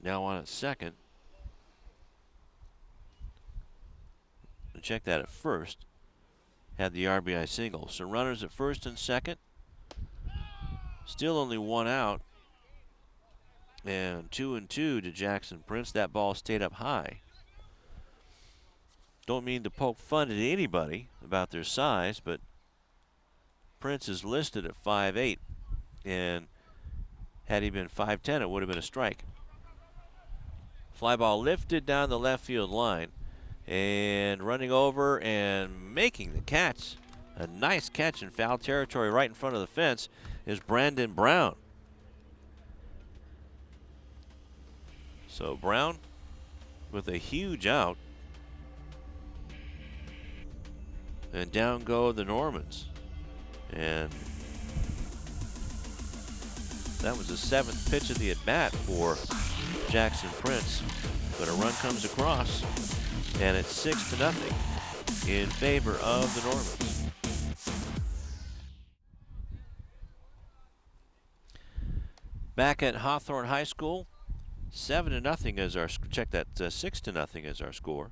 now on at second. And check that at first. Had the RBI single. So runners at first and second. Still only one out. And 2-2 to Jackson Prince. That ball stayed up high. Don't mean to poke fun at anybody about their size, but Prince is listed at 5'8". And had he been 5'10", it would have been a strike. Fly ball lifted down the left field line. And running over and making the catch. A nice catch in foul territory right in front of the fence is Brandon Brown. So Brown with a huge out. And down go the Normans. And that was the seventh pitch of the at-bat for Jackson Prince. But a run comes across, and it's 6-0 in favor of the Normans. Back at Hawthorne High School, 7-0 is our, check that, 6-0 is our score.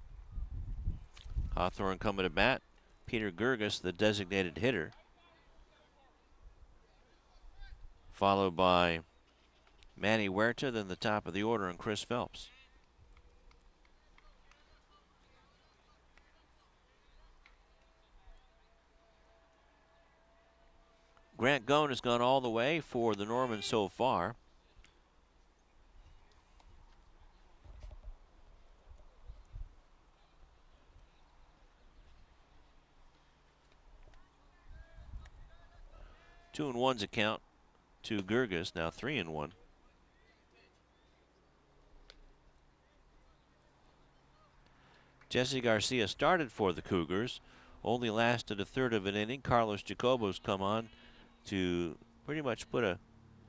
Hawthorne coming to bat. Peter Gerges, the designated hitter, followed by Manny Huerta, then the top of the order, and Chris Phelps. Grant Goen has gone all the way for the Normans so far. Two and one's account to Gurgis, now 3-1. Jesse Garcia started for the Cougars, only lasted a third of an inning. Carlos Jacobo's come on to pretty much put a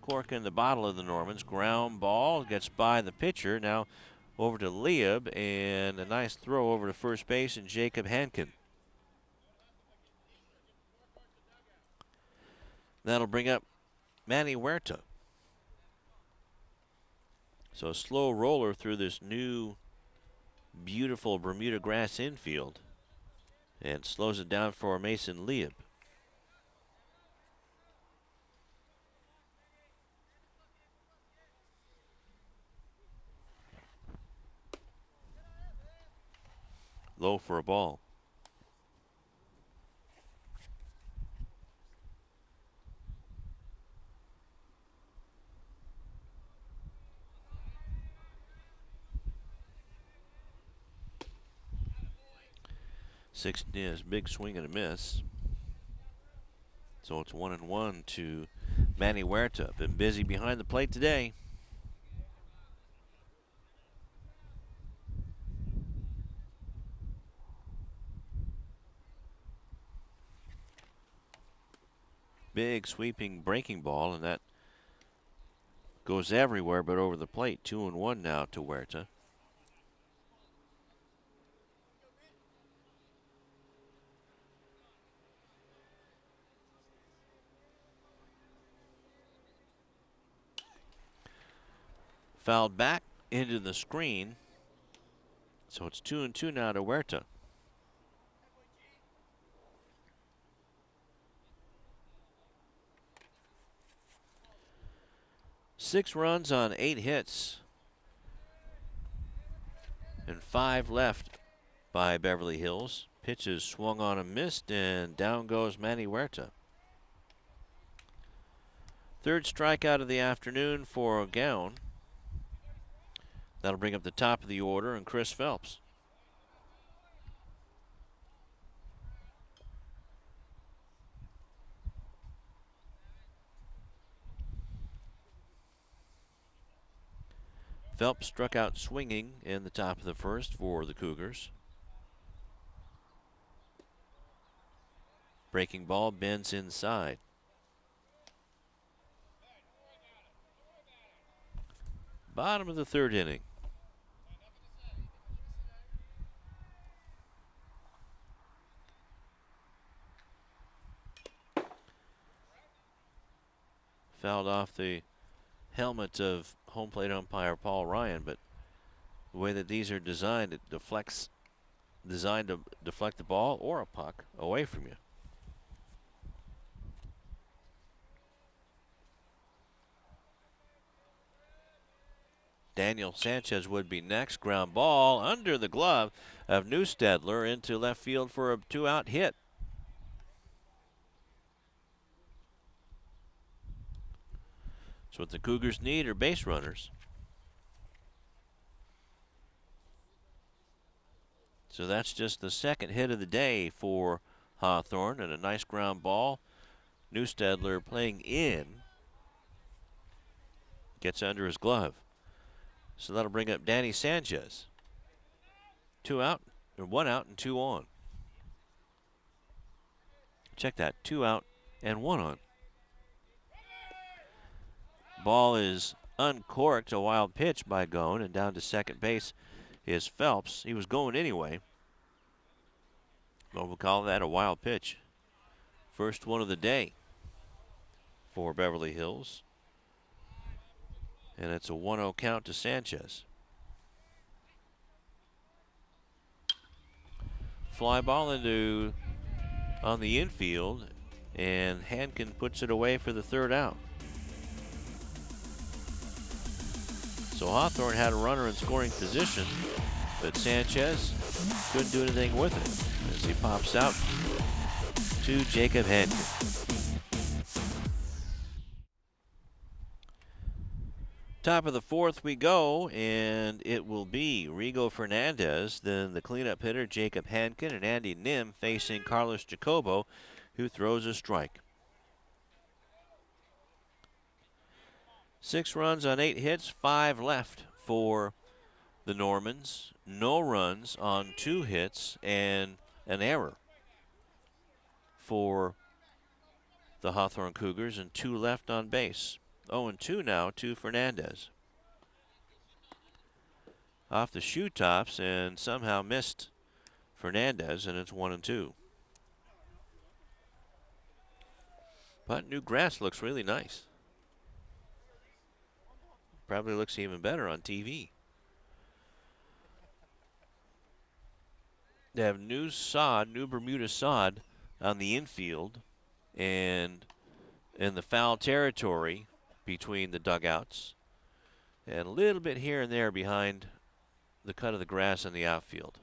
cork in the bottle of the Normans. Ground ball gets by the pitcher. Now over to Lieb, and a nice throw over to first base, and Jacob Hanken. That'll bring up Manny Huerta. So a slow roller through this new beautiful Bermuda grass infield, and slows it down for Mason Lieb. Low for a ball. Six is big swing and a miss. So it's 1-1 to Manny Huerta. Been busy behind the plate today. Big sweeping breaking ball, and that goes everywhere but over the plate. 2-1 now to Huerta. Fouled back into the screen. So it's 2-2 now to Huerta. Six runs on 8 hits. And 5 left by Beverly Hills. Pitches swung on and missed, and down goes Manny Huerta. Third strikeout of the afternoon for Goen. That'll bring up the top of the order, and Chris Phelps. Phelps struck out swinging in the top of the first for the Cougars. Breaking ball bends inside. Bottom of the third inning. Fouled off the helmet of home plate umpire Paul Ryan, but the way that these are designed, it designed to deflect the ball or a puck away from you. Daniel Sanchez would be next. Ground ball under the glove of Newstedler into left field for a 2-out hit. So what the Cougars need are base runners. So that's just the second hit of the day for Hawthorne, and a nice ground ball. Newstedler playing in. Gets under his glove. So that'll bring up Danny Sanchez. 2 out, or 1 out and 2 on. Check that, 2 out and 1 on. Ball is uncorked, a wild pitch by Goen, and down to second base is Phelps. He was going anyway, but we'll call that a wild pitch. First one of the day for Beverly Hills. And it's a 1-0 count to Sanchez. Fly ball on the infield, and Hanken puts it away for the 3rd out. So Hawthorne had a runner in scoring position, but Sanchez couldn't do anything with it as he pops out to Jacob Hanken. Top of the fourth we go, and it will be Rigo Fernandez, then the cleanup hitter Jacob Hanken, and Andy Namm facing Carlos Jacobo, who throws a strike. 6 runs on 8 hits, 5 left for the Normans. No runs on 2 hits and an error for the Hawthorne Cougars, and 2 left on base. 0-2 now to Fernandez. Off the shoe tops and somehow missed Fernandez, and it's 1-2. But new grass looks really nice. Probably looks even better on TV. They have new sod, new Bermuda sod on the infield and in the foul territory between the dugouts, and a little bit here and there behind the cut of the grass in the outfield.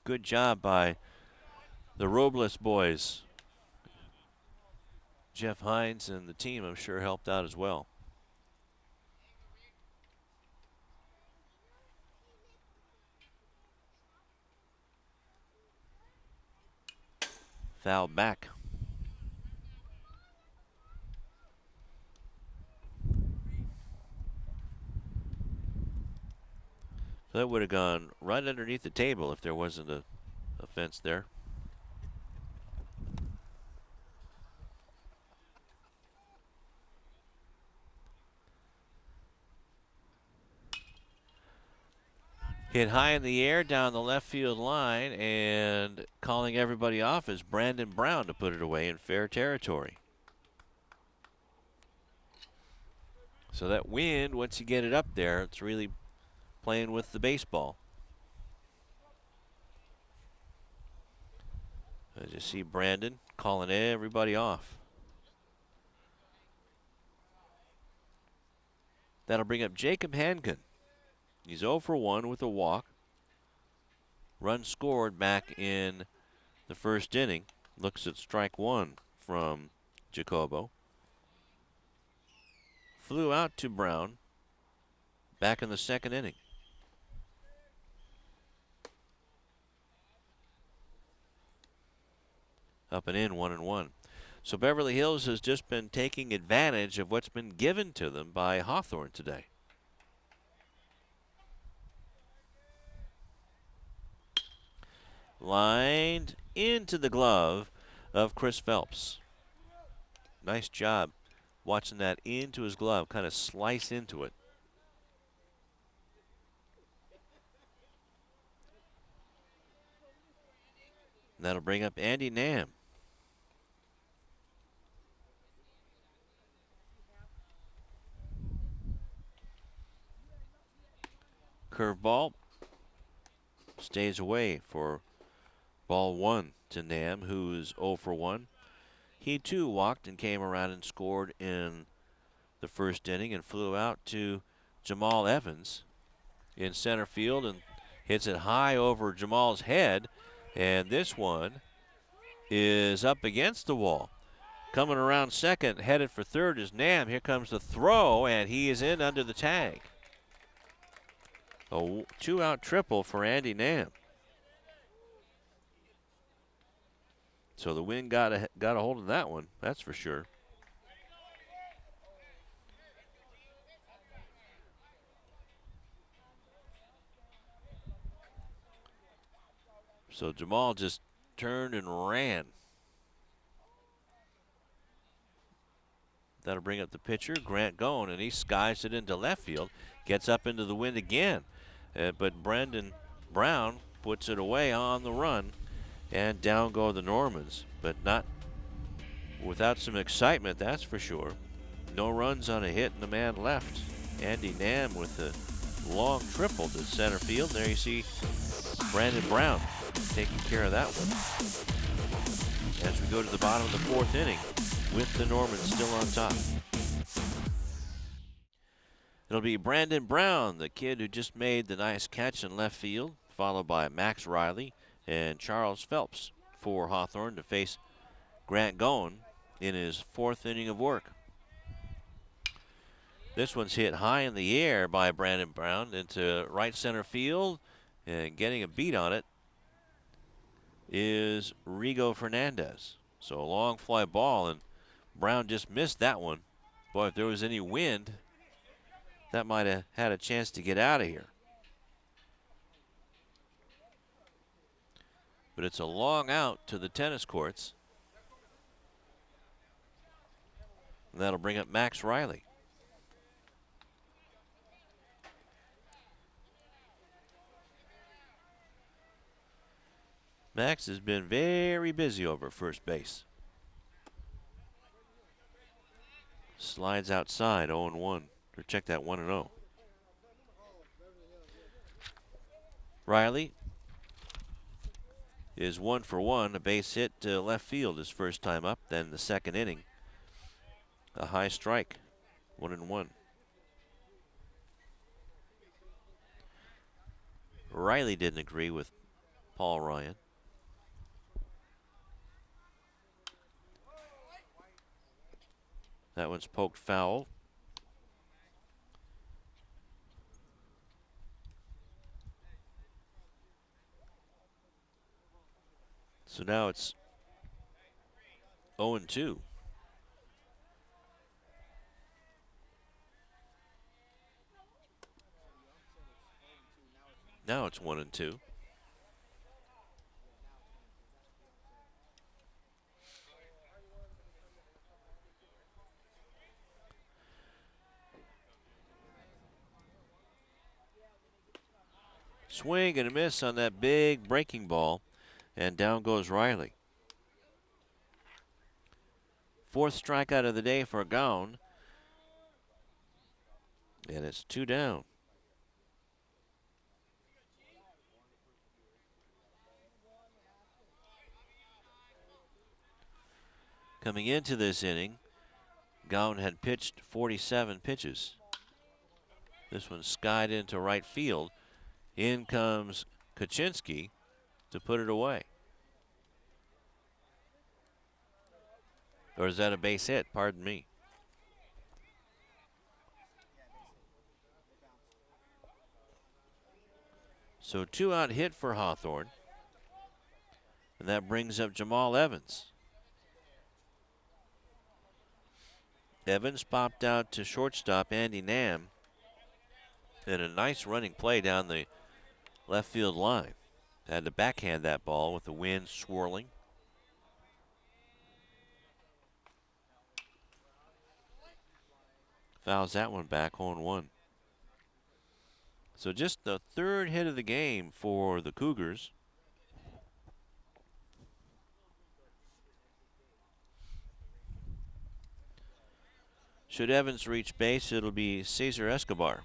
Good job by the Robles boys. Jeff Hines and the team, I'm sure, helped out as well. Foul back. So that would have gone right underneath the table if there wasn't a fence there. Hit high in the air down the left field line, and calling everybody off is Brandon Brown to put it away in fair territory. So that wind, once you get it up there, it's really playing with the baseball. As you see Brandon calling everybody off. That'll bring up Jacob Hanken. He's 0 for 1 with a walk. Run scored back in the first inning. Looks at strike 1 from Jacobo. Flew out to Brown back in the second inning. Up and in, 1-1. So Beverly Hills has just been taking advantage of what's been given to them by Hawthorne today. Lined into the glove of Chris Phelps. Nice job watching that into his glove, kind of slice into it. That'll bring up Andy Namm. Curveball stays away for ball 1 to Namm, who's 0 for 1. He too walked and came around and scored in the first inning, and flew out to Jamal Evans in center field and hits it high over Jamal's head. And this one is up against the wall. Coming around second, headed for third is Namm. Here comes the throw, and he is in under the tag. A 2-out triple for Andy Namm. So the wind got a hold of that one, that's for sure. So Jamal just turned and ran. That'll bring up the pitcher, Grant Goen, and he skies it into left field. Gets up into the wind again. But Brandon Brown puts it away on the run. And down go the Normans. But not without some excitement, that's for sure. No runs on a hit and a man left. Andy Namm with a long triple to center field. There you see Brandon Brown taking care of that one. As we go to the bottom of the fourth inning with the Normans still on top. It'll be Brandon Brown, the kid who just made the nice catch in left field, followed by Max Riley and Charles Phelps for Hawthorne to face Grant Goen in his fourth inning of work. This one's hit high in the air by Brandon Brown into right center field, and getting a beat on it is Rigo Fernandez. So a long fly ball, and Brown just missed that one. Boy, if there was any wind, that might have had a chance to get out of here. But it's a long out to the tennis courts. And that'll bring up Max Riley. Max has been very busy over at first base. Slides outside 0-1. Or check that 1-0. Riley is 1 for 1. A base hit to left field his first time up. Then the second inning, a high strike, 1-1. Riley didn't agree with Paul Ryan. That one's poked foul. So now it's 0-2. Now it's 1-2. Swing and a miss on that big breaking ball, and down goes Riley. Fourth strikeout of the day for Caen, and it's 2 down. Coming into this inning, Caen had pitched 47 pitches. This one skied into right field. In comes Kaczynski to put it away. Or is that a base hit? Pardon me. So 2-out hit for Hawthorne. And that brings up Jamal Evans. Evans popped out to shortstop Andy Namm. And a nice running play down the left field line. Had to backhand that ball with the wind swirling. Fouls that one back, 0-1. So just the third hit of the game for the Cougars. Should Evans reach base, it'll be Cesar Escobar.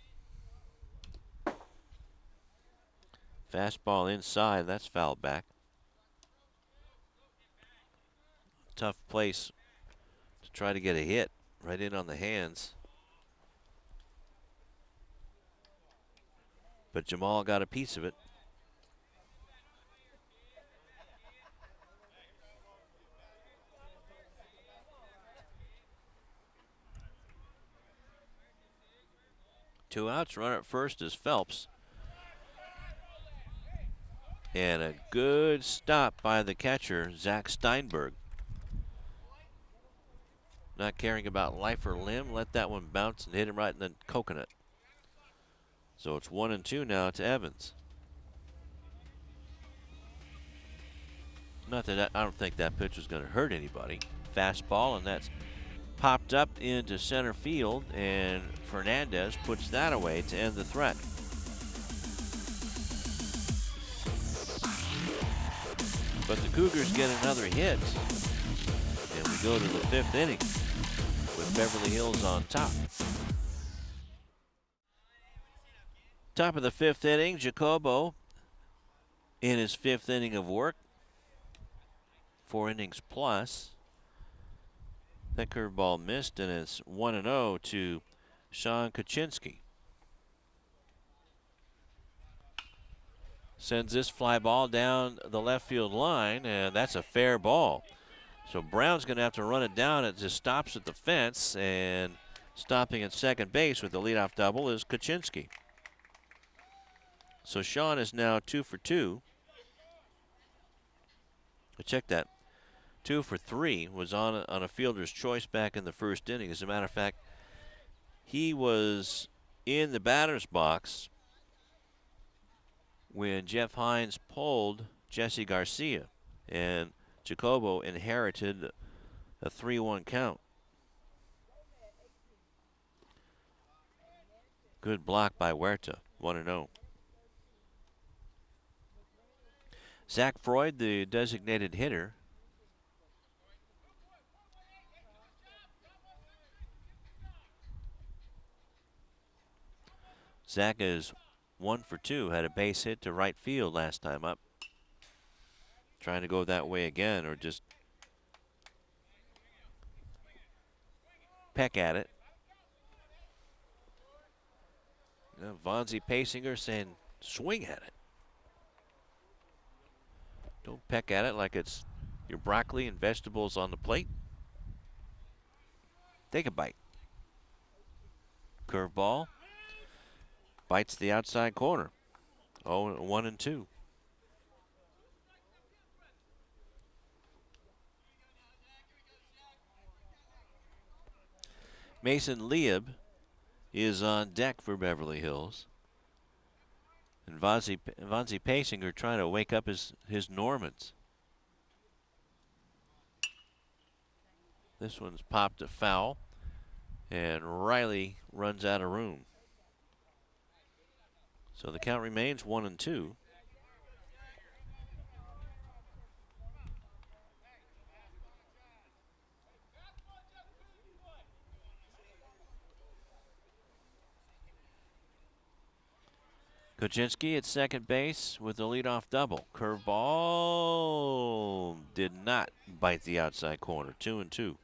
Fastball inside, that's fouled back. Tough place to try to get a hit right in on the hands. But Jamal got a piece of it. Two outs, runner at first is Phelps. And a good stop by the catcher, Zach Steinberg. Not caring about life or limb, let that one bounce and hit him right in the coconut. So it's 1-2 now to Evans. Not that I don't think that pitch was going to hurt anybody. Fastball, and that's popped up into center field, and Fernandez puts that away to end the threat. But the Cougars get another hit, and we go to the fifth inning with Beverly Hills on top. Top of the fifth inning, Jacobo in his fifth inning of work. 4 innings plus. That curveball missed, and it's 1-0 to Sean Kaczynski. Sends this fly ball down the left field line, and that's a fair ball. So Brown's going to have to run it down. It just stops at the fence, and Stopping at second base with the leadoff double is Kaczynski. So Sean is now 2 for 2. Check that. 2 for 3 was on a fielder's choice back in the first inning. As a matter of fact, he was in the batter's box when Jeff Hines pulled Jesse Garcia, and Jacobo inherited a 3-1 count. Good block by Huerta, 1-0. Zack Freud, the designated hitter. Zack is 1 for 2, had a base hit to right field last time up. Trying to go that way again or just peck at it. Vonzie Pasinger saying swing at it. Don't peck at it like it's your broccoli and vegetables on the plate. Take a bite. Curveball. Bites the outside corner. 0-1-2. Mason Lieb is on deck for Beverly Hills. And Vonzie Pasinger trying to wake up his Normans. This one's popped a foul, and Riley runs out of room. So the count remains 1-2. Kaczynski at second base with the leadoff double. Curveball did not bite the outside corner. 2-2.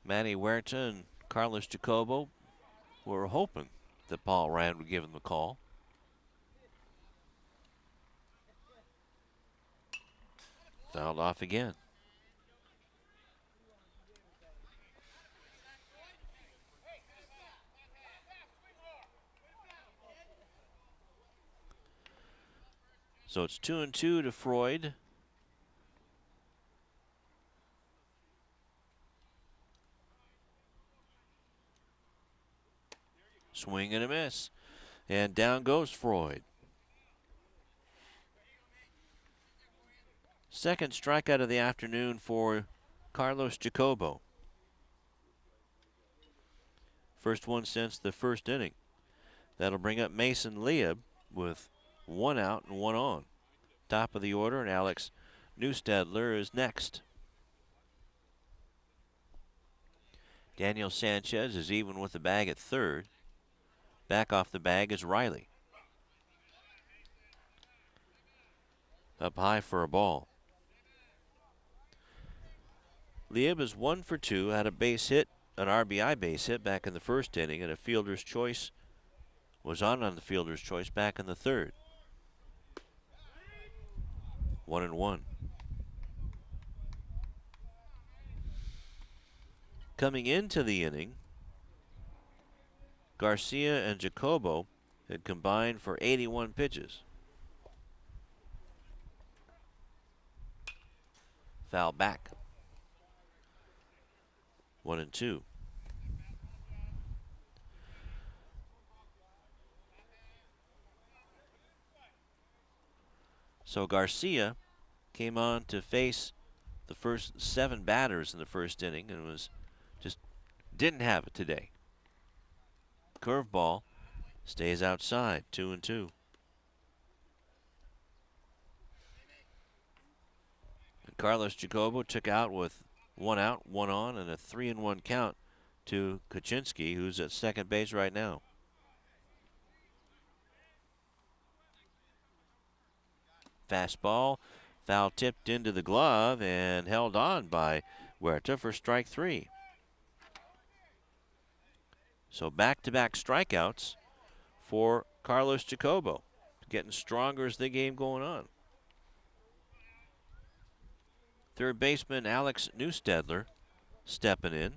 Manny Huerta and Carlos Jacobo were hoping that Paul Rand would give him the call. Fouled off again. So it's 2-2 to Freud. Swing and a miss. And down goes Freud. Second strikeout of the afternoon for Carlos Jacobo. First one since the first inning. That'll bring up Mason Lieb with 1 out and 1 on. Top of the order, and Alex Newstedler is next. Daniel Sanchez is even with the bag at third. Back off the bag is Riley. Up high for a ball. Lieb is 1 for 2, had a base hit, an RBI base hit back in the first inning, and a fielder's choice was on the fielder's choice back in the third. 1-1. Coming into the inning, Garcia and Jacobo had combined for 81 pitches. Foul back. 1-2. So Garcia came on to face the first 7 batters in the first inning and was just didn't have it today. Curveball stays outside. 2-2. And Carlos Jacobo took out with 1 out, 1 on, and a 3-1 count to Kaczynski, who's at second base right now. Fastball, foul tipped into the glove and held on by Huerta for strike 3. So back-to-back strikeouts for Carlos Jacobo. Getting stronger as the game going on. Third baseman Alex Newstedler stepping in.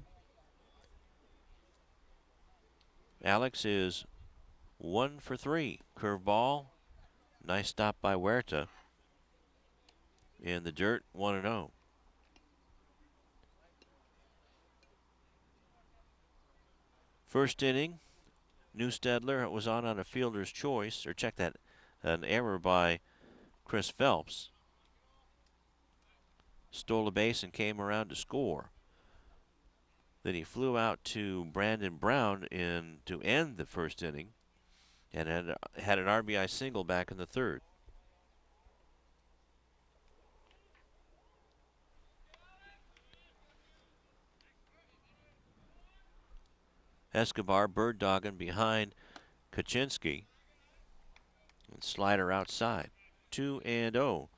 Alex is 1 for 3. Curveball. Nice stop by Huerta. In the dirt, 1-0. First inning, Newstedler was on a fielder's choice, or check that, an error by Chris Phelps. Stole a base and came around to score. Then he flew out to Brandon Brown to end the first inning and had an RBI single back in the third. Escobar bird dogging behind Kaczynski. And slider outside. 2-0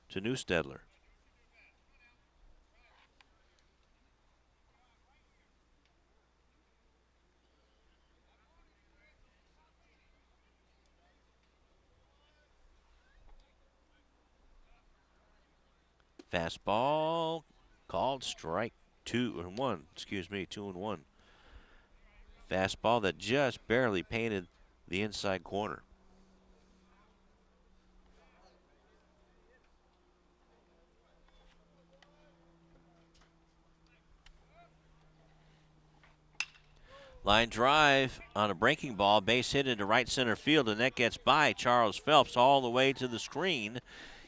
to Newstedler. Fastball called strike 2-1. 2-1. Fastball that just barely painted the inside corner. Line drive on a breaking ball, base hit into right center field, and that gets by Charles Phelps all the way to the screen.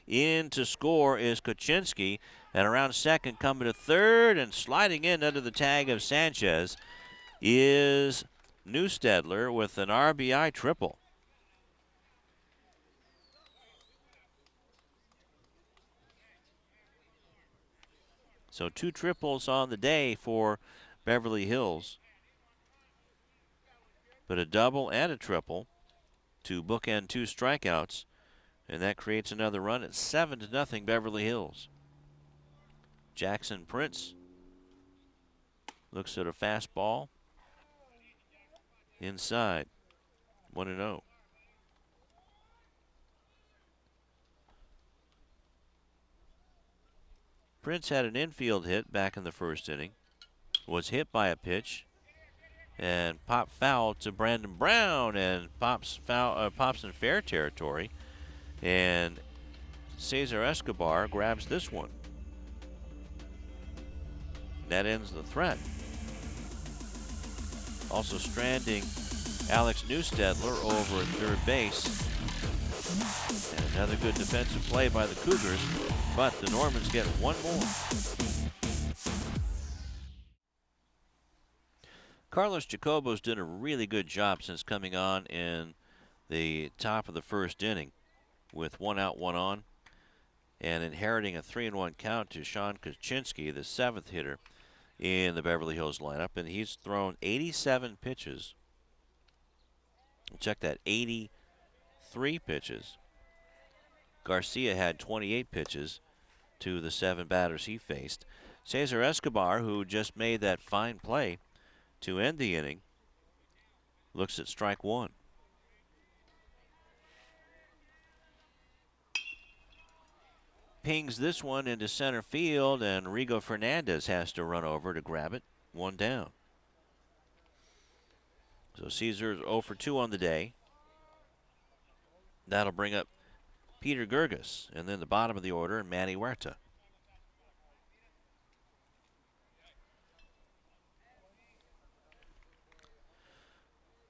In to score is Kaczynski, and around second, coming to third, and sliding in under the tag of Sanchez is Newstedler with an RBI triple. So 2 triples on the day for Beverly Hills, but a double and a triple to bookend 2 strikeouts, and that creates another run at 7-0 Beverly Hills. Jackson Prince looks at a fastball inside, 1-0. Prince had an infield hit back in the first inning, was hit by a pitch, and popped foul to Brandon Brown, and pops in fair territory, and Cesar Escobar grabs this one. That ends the threat. Also stranding Alex Newstedler over at third base. And another good defensive play by the Cougars, but the Normans get one more. Carlos Jacobo's done a really good job since coming on in the top of the first inning with 1 out, 1 on, and inheriting a 3-1 count to Sean Kaczynski, the 7th hitter in the Beverly Hills lineup, and he's thrown 87 pitches. Check that, 83 pitches. Garcia had 28 pitches to the 7 batters he faced. Cesar Escobar, who just made that fine play to end the inning, looks at strike 1. Pings this one into center field, and Rigo Fernandez has to run over to grab it. 1 down. So Caesar's 0 for 2 on the day. That'll bring up Peter Gurgis, and then the bottom of the order, Manny Huerta.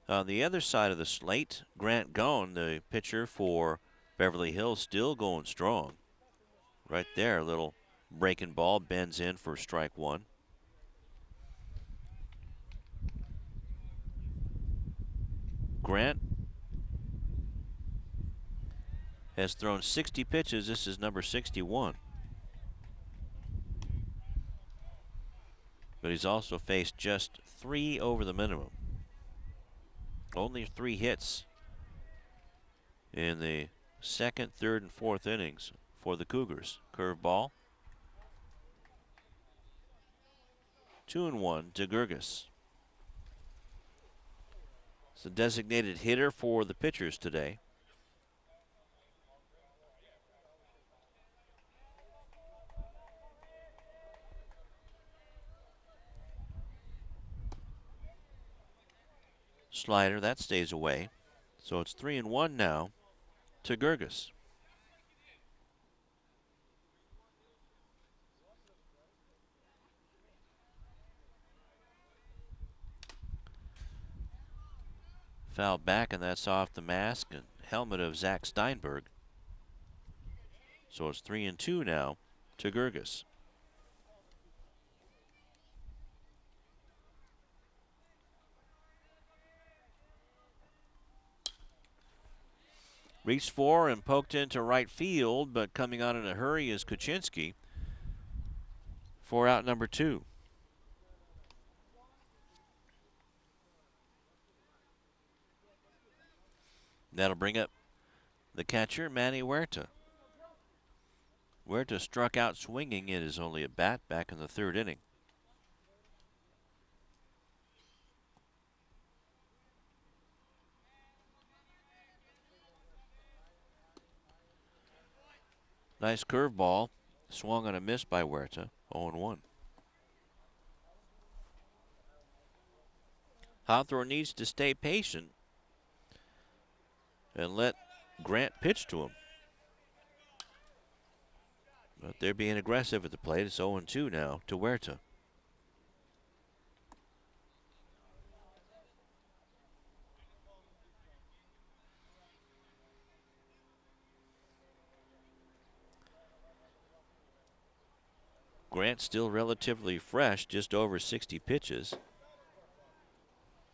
On the other side of the slate, Grant Goen, the pitcher for Beverly Hills, still going strong. Right there, a little breaking ball, bends in for strike 1. Grant has thrown 60 pitches. This is number 61. But he's also faced just 3 over the minimum. Only 3 hits in the second, third, and fourth innings for the Cougars. Curveball. 2-1 to Gurgis. It's a designated hitter for the pitchers today. Slider, that stays away. So it's 3-1 now to Gurgis. Foul back, and that's off the mask and helmet of Zach Steinberg. So it's 3-2 now to Gurgis. Reached for and poked into right field, but coming on in a hurry is Kuczynski for out number 2. That'll bring up the catcher, Manny Huerta. Huerta struck out swinging in his only at bat back in the 3rd inning. Nice curveball. Swung on a miss by Huerta. 0-1. Hawthorne needs to stay patient and let Grant pitch to him. But they're being aggressive at the plate. It's 0-2 now to Huerta. Grant still relatively fresh, just over 60 pitches.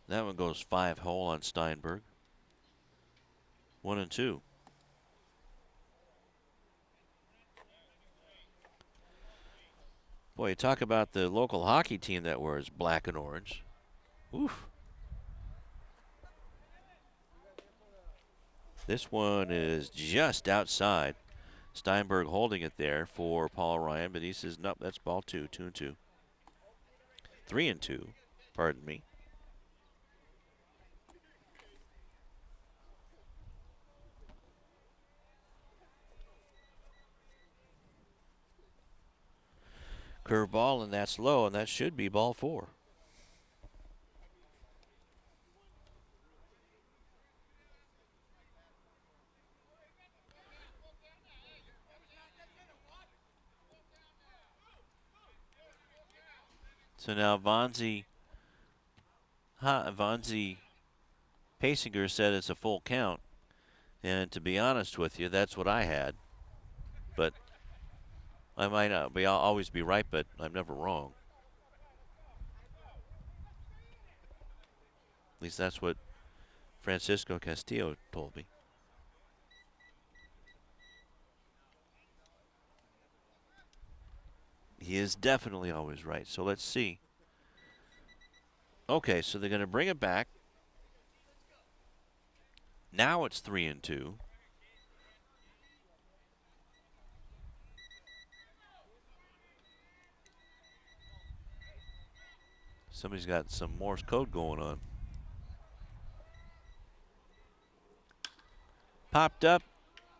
That one goes 5 hole on Steinberg. 1-2. Boy, you talk about the local hockey team that wears black and orange. Oof. This one is just outside. Steinberg holding it there for Paul Ryan, but he says, nope, that's ball 2, 2-2. 3-2, pardon me. Curveball, and that's low, and that should be ball 4. So now Vonzie Pasinger said it's a full count. And to be honest with you, that's what I had. But I might not always be right, but I'm never wrong. At least that's what Francisco Castillo told me. He is definitely always right. So let's see. Okay, so they're going to bring it back. Now it's 3-2. Somebody's got some Morse code going on. Popped up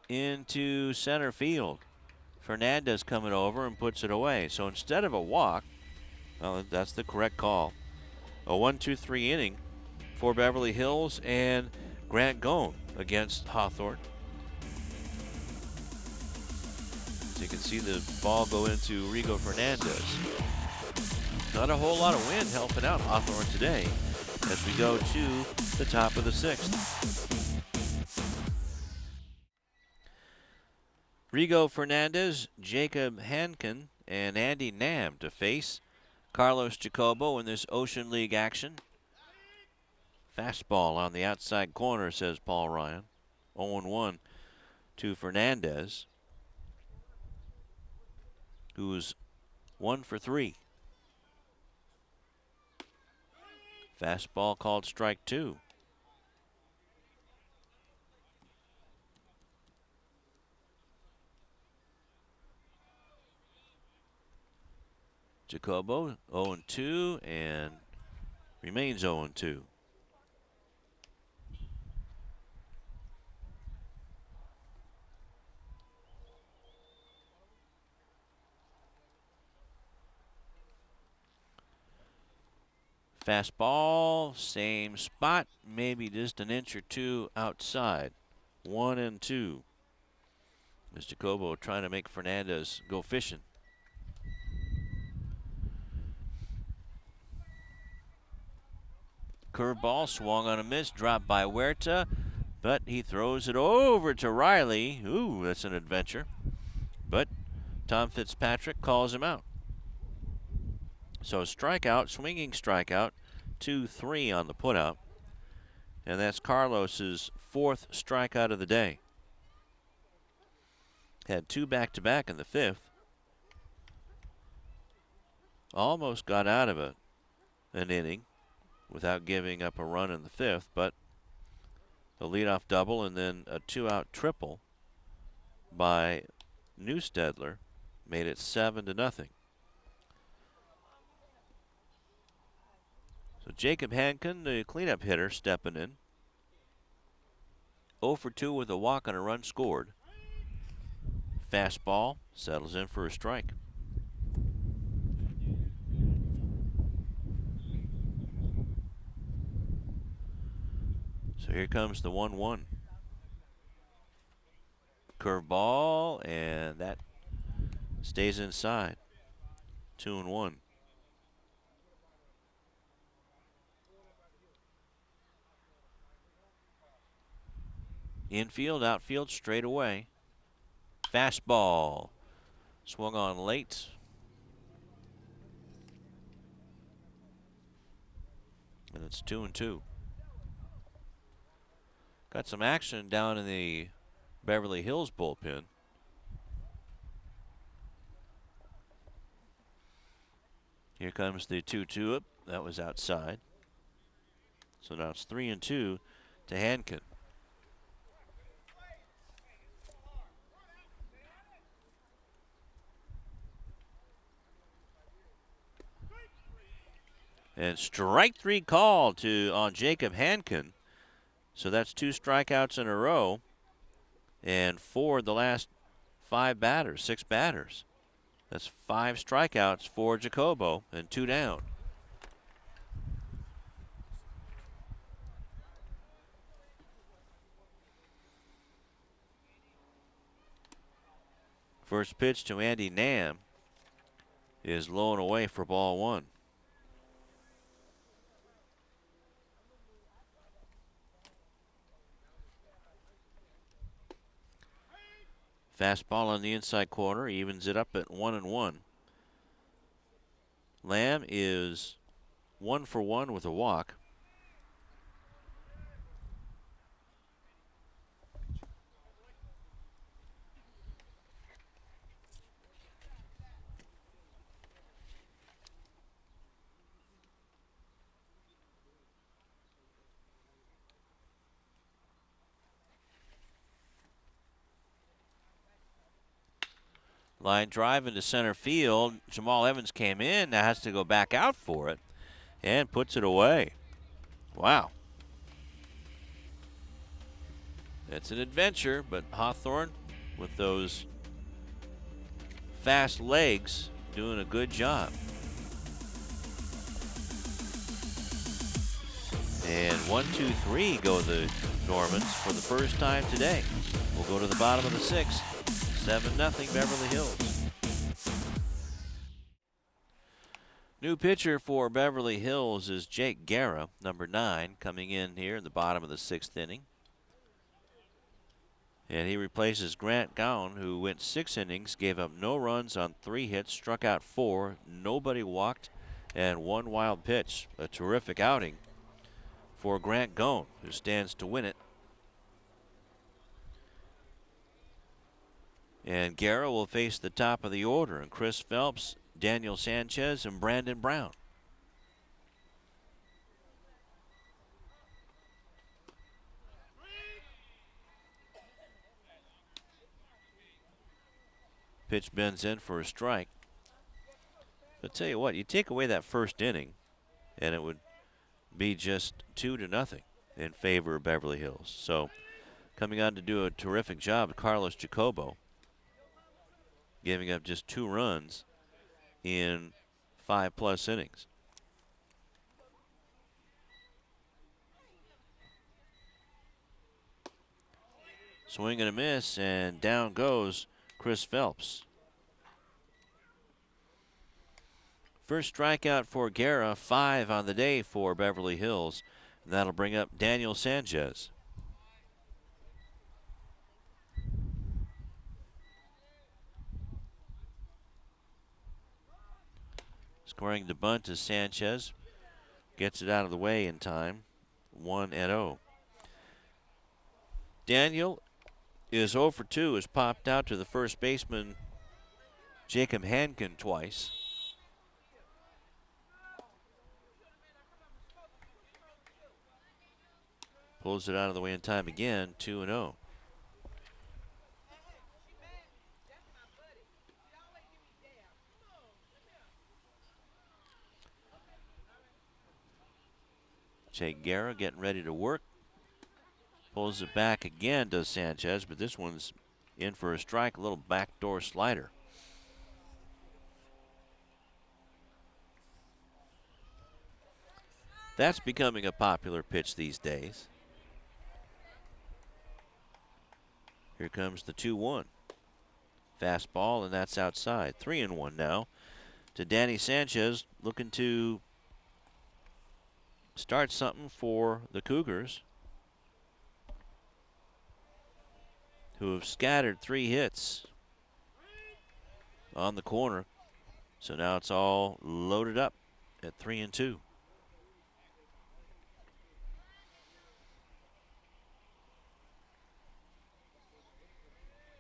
into center field. Fernandez coming over and puts it away. So instead of a walk, well, that's the correct call. A 1-2-3 inning for Beverly Hills and Grant Goen against Hawthorne. So you can see the ball go into Rigo Fernandez. Not a whole lot of wind helping out Hawthorne today as we go to the top of the 6th. Rigo Fernandez, Jacob Hanken, and Andy Namm to face Carlos Jacobo in this Ocean League action. Fastball on the outside corner, says Paul Ryan. 0-1 to Fernandez, who's 1 for 3. Fastball called strike 2. Jacobo 0-2 and remains 0-2. Fastball, same spot, maybe just an inch or two outside. 1-2. As Jacobo trying to make Fernandez go fishing. Curveball swung on a miss, dropped by Huerta, but he throws it over to Riley. Ooh, that's an adventure. But Tom Fitzpatrick calls him out. So strikeout, swinging strikeout, 2-3 on the putout. And that's Carlos's 4th strikeout of the day. Had 2 back-to-back in the 5th. Almost got out of an inning without giving up a run in the 5th, but a leadoff double and then a 2-out triple by Newsted made it 7-0. So Jacob Hanken, the cleanup hitter, stepping in. 0 for 2 with a walk and a run scored. Fastball settles in for a strike. So here comes the 1-1. Curveball, and that stays inside. 2-1. Infield, outfield, straightaway. Fastball. Swung on late. And it's 2-2. Got some action down in the Beverly Hills bullpen. Here comes the 2-2 up. That was outside. So now it's 3-2 to Hanken. And strike 3 call on Jacob Hanken. So that's 2 strikeouts in a row. And 4 the last 6 batters. That's 5 strikeouts for Jacobo and 2 down. First pitch to Andy Namm is low and away for ball 1. Fastball on the inside corner, evens it up at 1-1. Lamb is 1 for 1 with a walk. Line drive into center field. Jamal Evans came in, now has to go back out for it, and puts it away. Wow. It's an adventure, but Hawthorne, with those fast legs, doing a good job. And 1, 2, 3 go the Gourmands for the first time today. We'll go to the bottom of the 6th. 7-0 Beverly Hills. New pitcher for Beverly Hills is Jake Guerra, number 9, coming in here in the bottom of the 6th inning. And he replaces Grant Gaun, who went 6 innings, gave up no runs on 3 hits, struck out 4, nobody walked, and 1 wild pitch. A terrific outing for Grant Gaun, who stands to win it. And Guerra will face the top of the order, and Chris Phelps, Daniel Sanchez, and Brandon Brown. Pitch bends in for a strike. I'll tell you what, you take away that first inning, and it would be just 2-0 in favor of Beverly Hills. So coming on to do a terrific job, Carlos Jacobo, giving up just 2 runs in 5+ innings. Swing and a miss, and down goes Chris Phelps. First strikeout for Guerra, 5 on the day for Beverly Hills. And that'll bring up Daniel Sanchez. Scoring the bunt is Sanchez. Gets it out of the way in time. 1-0. Daniel is 0 for 2. Has popped out to the first baseman, Jacob Hanken, twice. Pulls it out of the way in time again. 2-0. Jake Guerra getting ready to work. Pulls it back again, does Sanchez, but this one's in for a strike, a little backdoor slider. That's becoming a popular pitch these days. Here comes the 2-1. Fastball, and that's outside. 3-1 now to Danny Sanchez, looking to start something for the Cougars, who have scattered 3 hits on the corner. So now it's all loaded up at 3-2.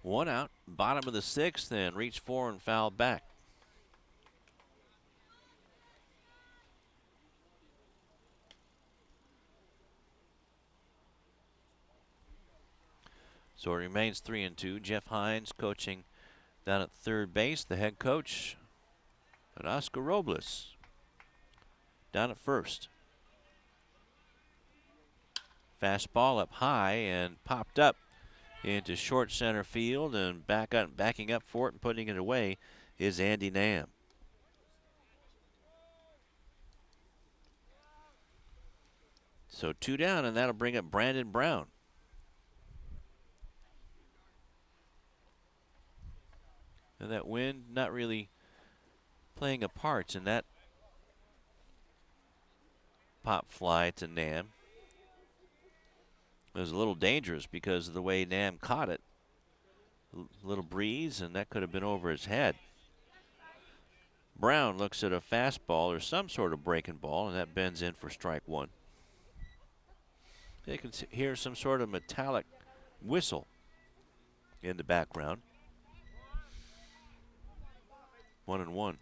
One out, bottom of the 6th, and reach for and foul back. So it remains 3-2. Jeff Hines coaching down at third base. The head coach, and Oscar Robles, down at first. Fastball up high and popped up into short center field, and backing up for it and putting it away is Andy Namm. So 2 down, and that'll bring up Brandon Brown. And that wind not really playing a part in that pop fly to Namm. It was a little dangerous because of the way Namm caught it. A little breeze, and that could have been over his head. Brown looks at a fastball or some sort of breaking ball, and that bends in for strike 1. You can hear some sort of metallic whistle in the background. 1-1.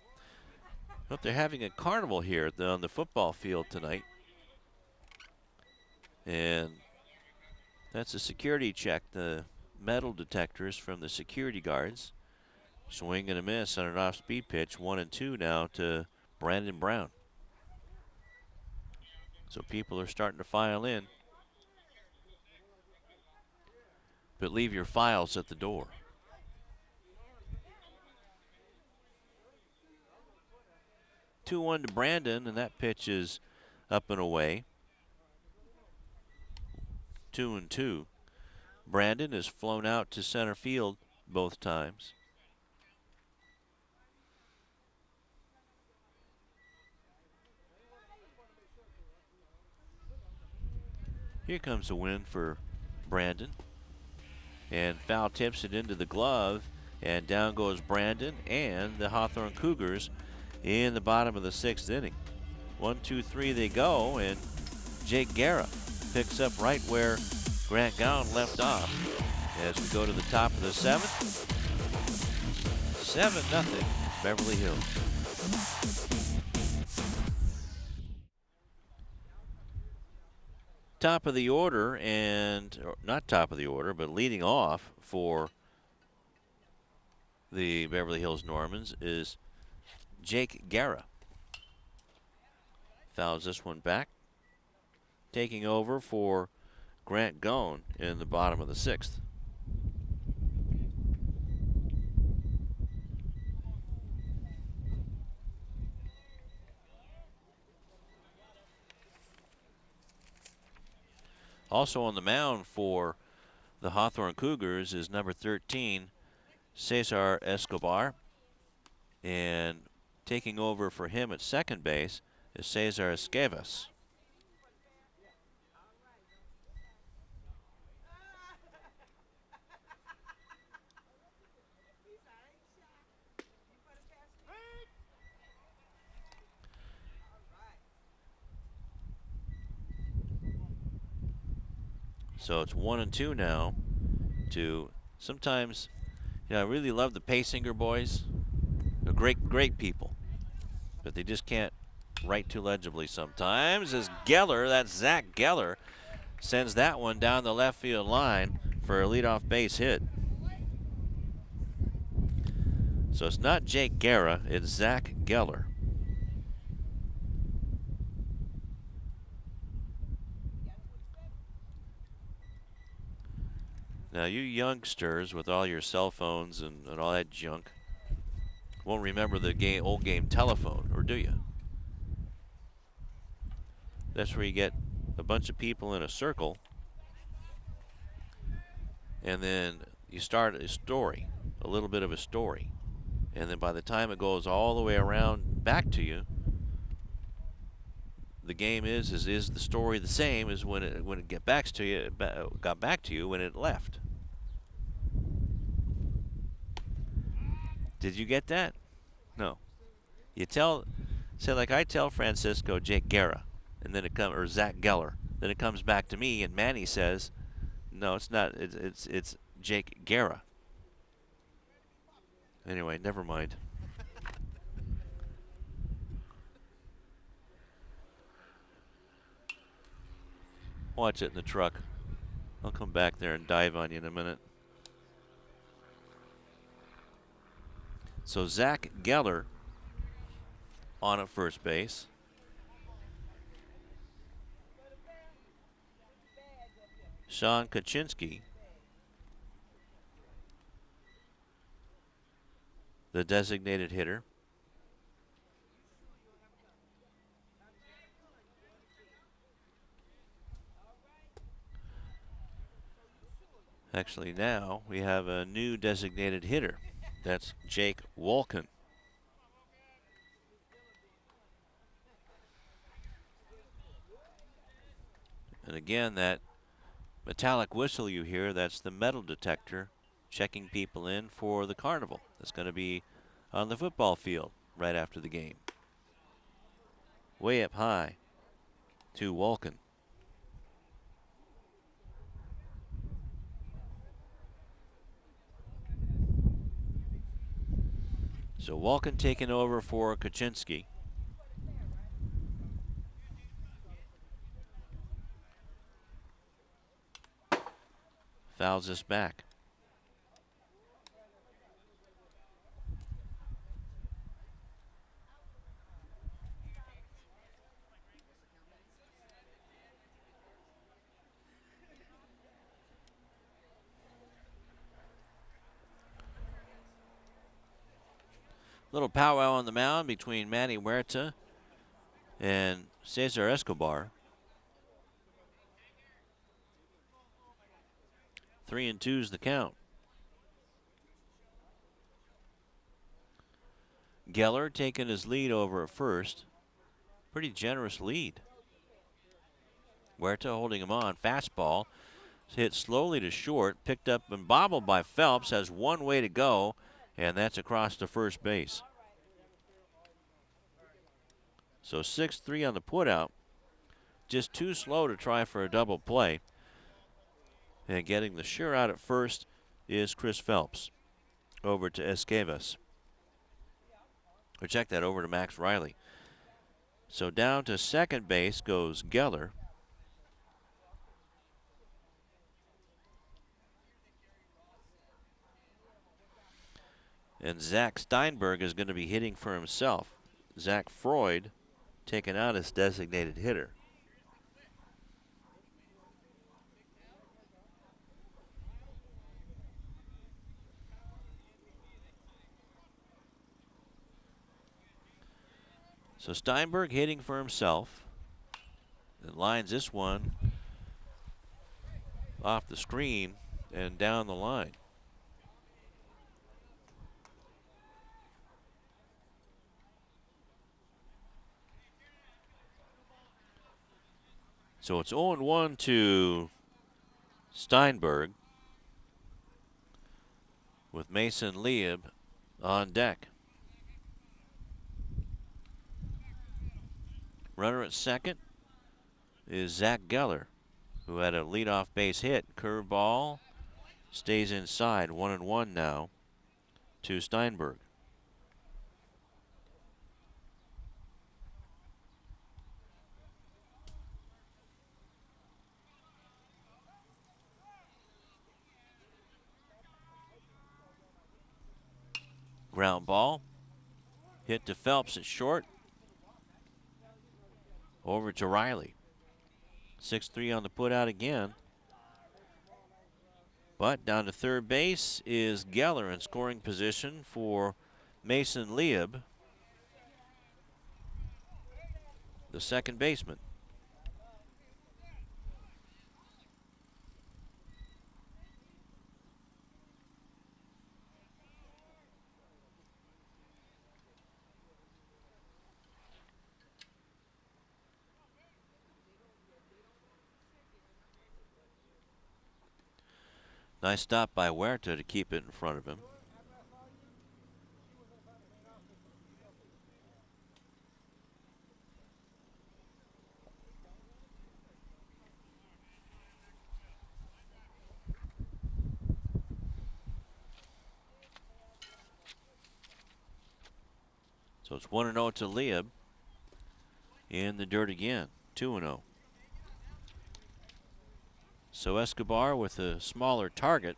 But they're having a carnival here on the football field tonight. And that's a security check. The metal detectors from the security guards. Swing and a miss on an off-speed pitch. 1-2 now to Brandon Brown. So people are starting to file in. But leave your files at the door. 2-1 to Brandon, and that pitch is up and away. 2-2. Brandon has flown out to center field both times. Here comes a win for Brandon. And foul tips it into the glove, and down goes Brandon and the Hawthorne Cougars in the bottom of the 6th inning. 1-2-3 they go, and Jake Guerra picks up right where Grant Gown left off as we go to the top of the 7th. 7-0 Beverly Hills. Top of the order, and not top of the order, but leading off for the Beverly Hills Normans is Jake Guerra. Fouls this one back. Taking over for Grant Goen in the bottom of the 6th. Also on the mound for the Hawthorne Cougars is number 13, Cesar Escobar. And taking over for him at second base is Cesar Esquivas. So it's 1-2 now to sometimes, I really love the Paysinger boys. They're great people. But they just can't write too legibly sometimes. As Geller, that's Zach Geller, sends that one down the left field line for a leadoff base hit. So it's not Jake Guerra, it's Zach Geller. Now, you youngsters with all your cell phones and all that junk won't remember the old game telephone, or do you? That's where you get a bunch of people in a circle, and then you start a story, a little bit of a story. And then by the time it goes all the way around back to you, the game is the story the same as when it got back to you when it left. Did you get that? No. You say like I tell Francisco Jake Guerra, and then or Zach Geller. Then it comes back to me, and Manny says, "No, it's not. It's Jake Guerra." Anyway, never mind. Watch it in the truck. I'll come back there and dive on you in a minute. So Zach Geller on at first base. Sean Kaczynski, the designated hitter. Actually, now we have a new designated hitter. That's Jake Wolken. And again, that metallic whistle you hear, that's the metal detector checking people in for the carnival. That's going to be on the football field right after the game. Way up high to Wolken. So Wolken taking over for Kaczynski. Fouls us back. Little powwow on the mound between Manny Huerta and Cesar Escobar. 3-2's the count. Geller taking his lead over at first. Pretty generous lead. Huerta holding him on. Fastball hit slowly to short. Picked up and bobbled by Phelps. Has one way to go, and that's across to first base. So 6-3 on the putout. Just too slow to try for a double play. And getting the sure out at first is Chris Phelps. Over to Esquivas. Or check that, over to Max Riley. So down to second base goes Geller. And Zach Steinberg is going to be hitting for himself. Zack Freud taken out as designated hitter. So Steinberg hitting for himself. And lines this one off the screen and down the line. So it's 0-1 to Steinberg with Mason Lieb on deck. Runner at second is Zach Geller, who had a leadoff base hit. Curveball stays inside. 1-1 now to Steinberg. Ground ball. Hit to Phelps at short. Over to Riley. 6-3 on the putout again. But down to third base is Geller in scoring position for Mason Lieb, the second baseman. Nice stop by Huerta to keep it in front of him. So it's 1-0 to Lieb. In the dirt again, 2-0. So Escobar with a smaller target,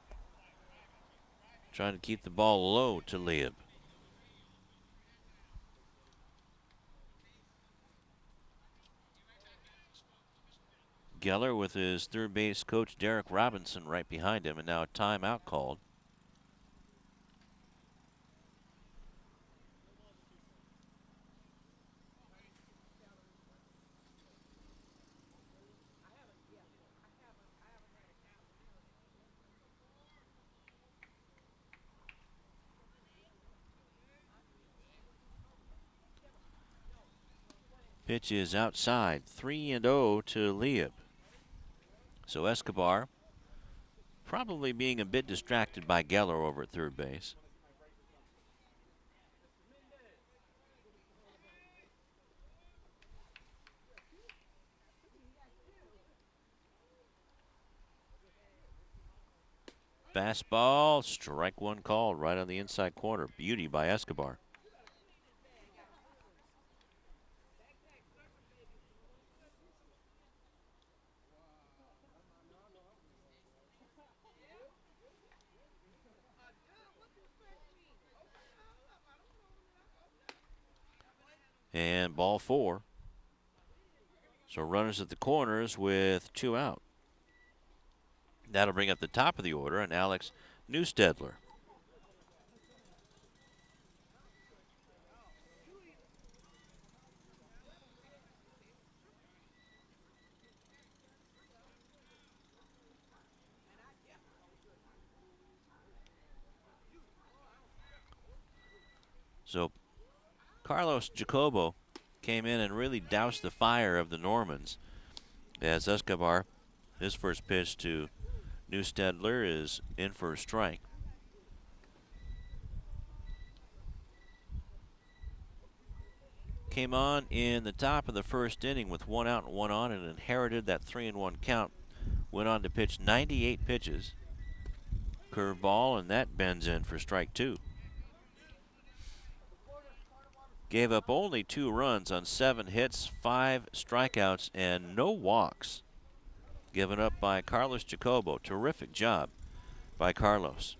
trying to keep the ball low to Lieb. Geller with his third base coach Derek Robinson right behind him, and now a timeout called. Pitch is outside, 3-0 to Lieb. So Escobar probably being a bit distracted by Geller over at third base. Fastball, strike one called right on the inside corner. Beauty by Escobar. And ball four. So runners at the corners with 2 out. That'll bring up the top of the order and Alex Newstedler. So Carlos Jacobo came in and really doused the fire of the Normans as Escobar, his first pitch to Newstedler, is in for a strike. Came on in the top of the first inning with 1 out and 1 on and inherited that 3-1 count. Went on to pitch 98 pitches. Curveball, and that bends in for strike 2. Gave up only 2 runs on 7 hits, 5 strikeouts, and no walks given up by Carlos Jacobo. Terrific job by Carlos.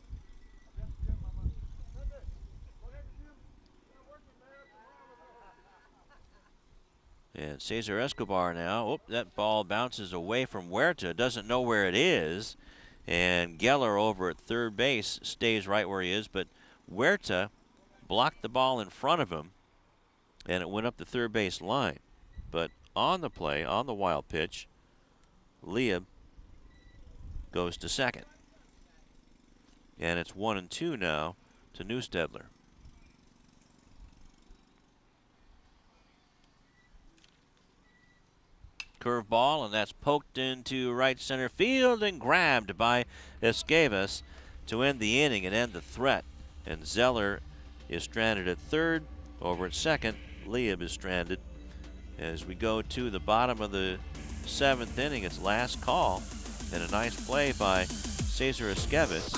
And Cesar Escobar now. Oh, that ball bounces away from Huerta. Doesn't know where it is. And Geller over at third base stays right where he is. But Huerta blocked the ball in front of him, and it went up the third base line. But on the play, on the wild pitch, Lieb goes to second. And it's 1-2 now to Newsted. Curveball, and that's poked into right center field and grabbed by Escavas to end the inning and end the threat. And Zeller is stranded at third. Over at second, Lieb is stranded. As we go to the bottom of the 7th inning, it's last call, and a nice play by Cesar Escavas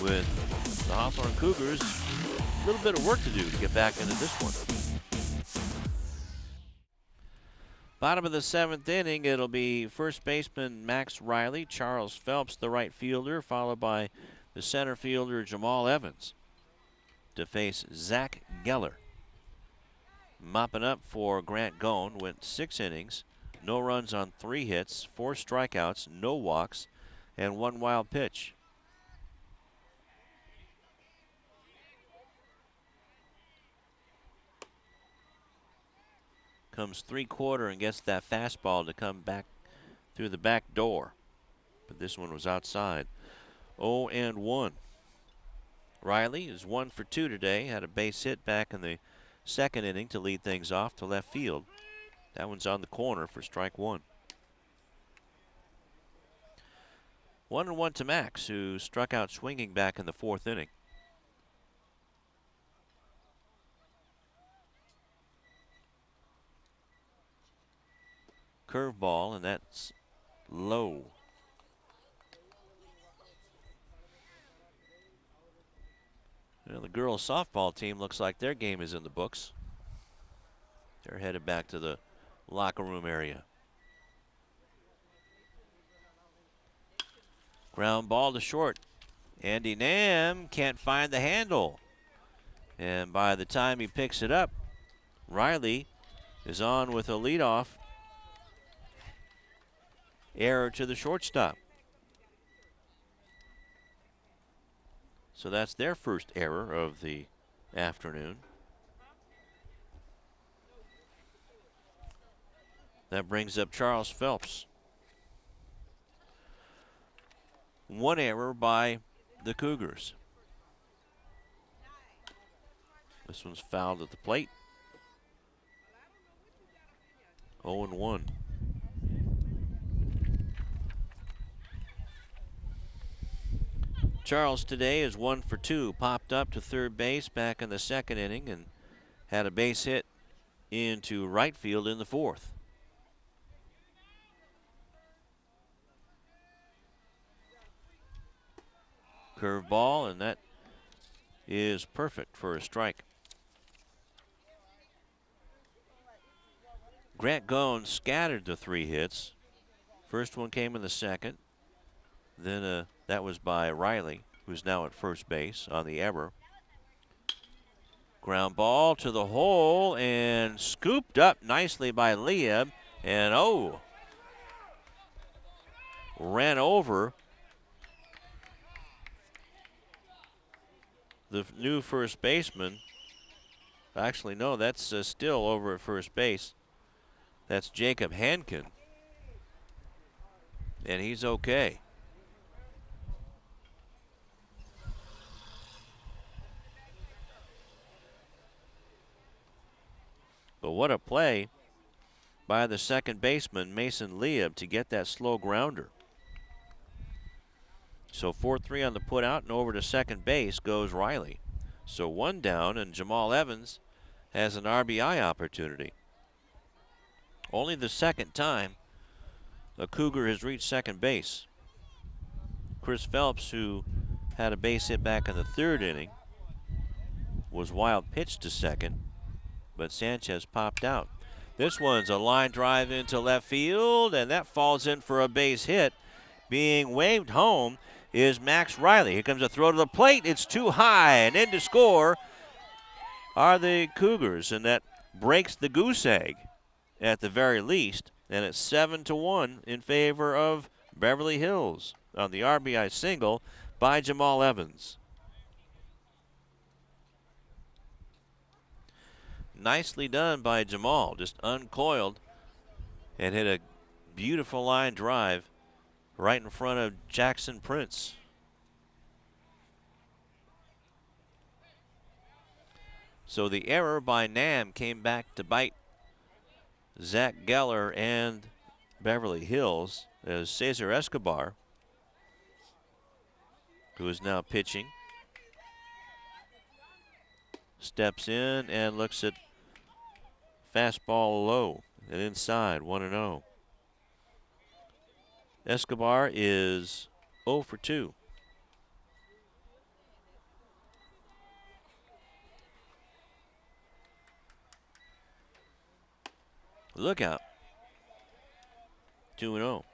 with the Hawthorne Cougars. A little bit of work to do to get back into this one. Bottom of the 7th inning, it'll be first baseman Max Riley, Charles Phelps, the right fielder, followed by the center fielder Jamal Evans to face Zach Geller. Mopping up for Grant Goen, went 6 innings, no runs on 3 hits, 4 strikeouts, no walks, and 1 wild pitch. Comes 3/4 and gets that fastball to come back through the back door. But this one was outside. 0-1. Riley is 1 for 2 today. Had a base hit back in the 2nd inning to lead things off to left field. That one's on the corner for strike 1. 1-1 to Max, who struck out swinging back in the 4th inning. Curveball, and that's low. Well, the girls softball team looks like their game is in the books. They're headed back to the locker room area. Ground ball to short. Andy Namm can't find the handle. And by the time he picks it up, Riley is on with a leadoff error to the shortstop. So that's their first error of the afternoon. That brings up Charles Phelps. 1 error by the Cougars. This one's fouled at the plate. 0-1. Charles today is 1 for 2. Popped up to third base back in the 2nd inning and had a base hit into right field in the 4th. Curveball, and that is perfect for a strike. Grant Goen scattered the 3 hits. First one came in the 2nd. Then that was by Riley, who's now at first base on the error. Ground ball to the hole and scooped up nicely by Lieb. And ran over the new first baseman. Actually, no, that's still over at first base. That's Jacob Hanken. And he's okay. But what a play by the second baseman, Mason Lieb, to get that slow grounder. So 4-3 on the put out, and over to second base goes Riley. So 1 down, and Jamal Evans has an RBI opportunity. Only the 2nd time a Cougar has reached second base. Chris Phelps, who had a base hit back in the 3rd inning, was wild pitched to second, but Sanchez popped out. This one's a line drive into left field, and that falls in for a base hit. Being waved home is Max Riley. Here comes a throw to the plate. It's too high, and in to score are the Cougars, and that breaks the goose egg at the very least, and it's 7-1 in favor of Beverly Hills on the RBI single by Jamal Evans. Nicely done by Jamal, just uncoiled and hit a beautiful line drive right in front of Jackson Prince. So the error by Namm came back to bite Zach Geller and Beverly Hills as Cesar Escobar, who is now pitching, steps in and looks at fastball low and inside, 1-0. Escobar is 0 for 2. Look out. 2-0.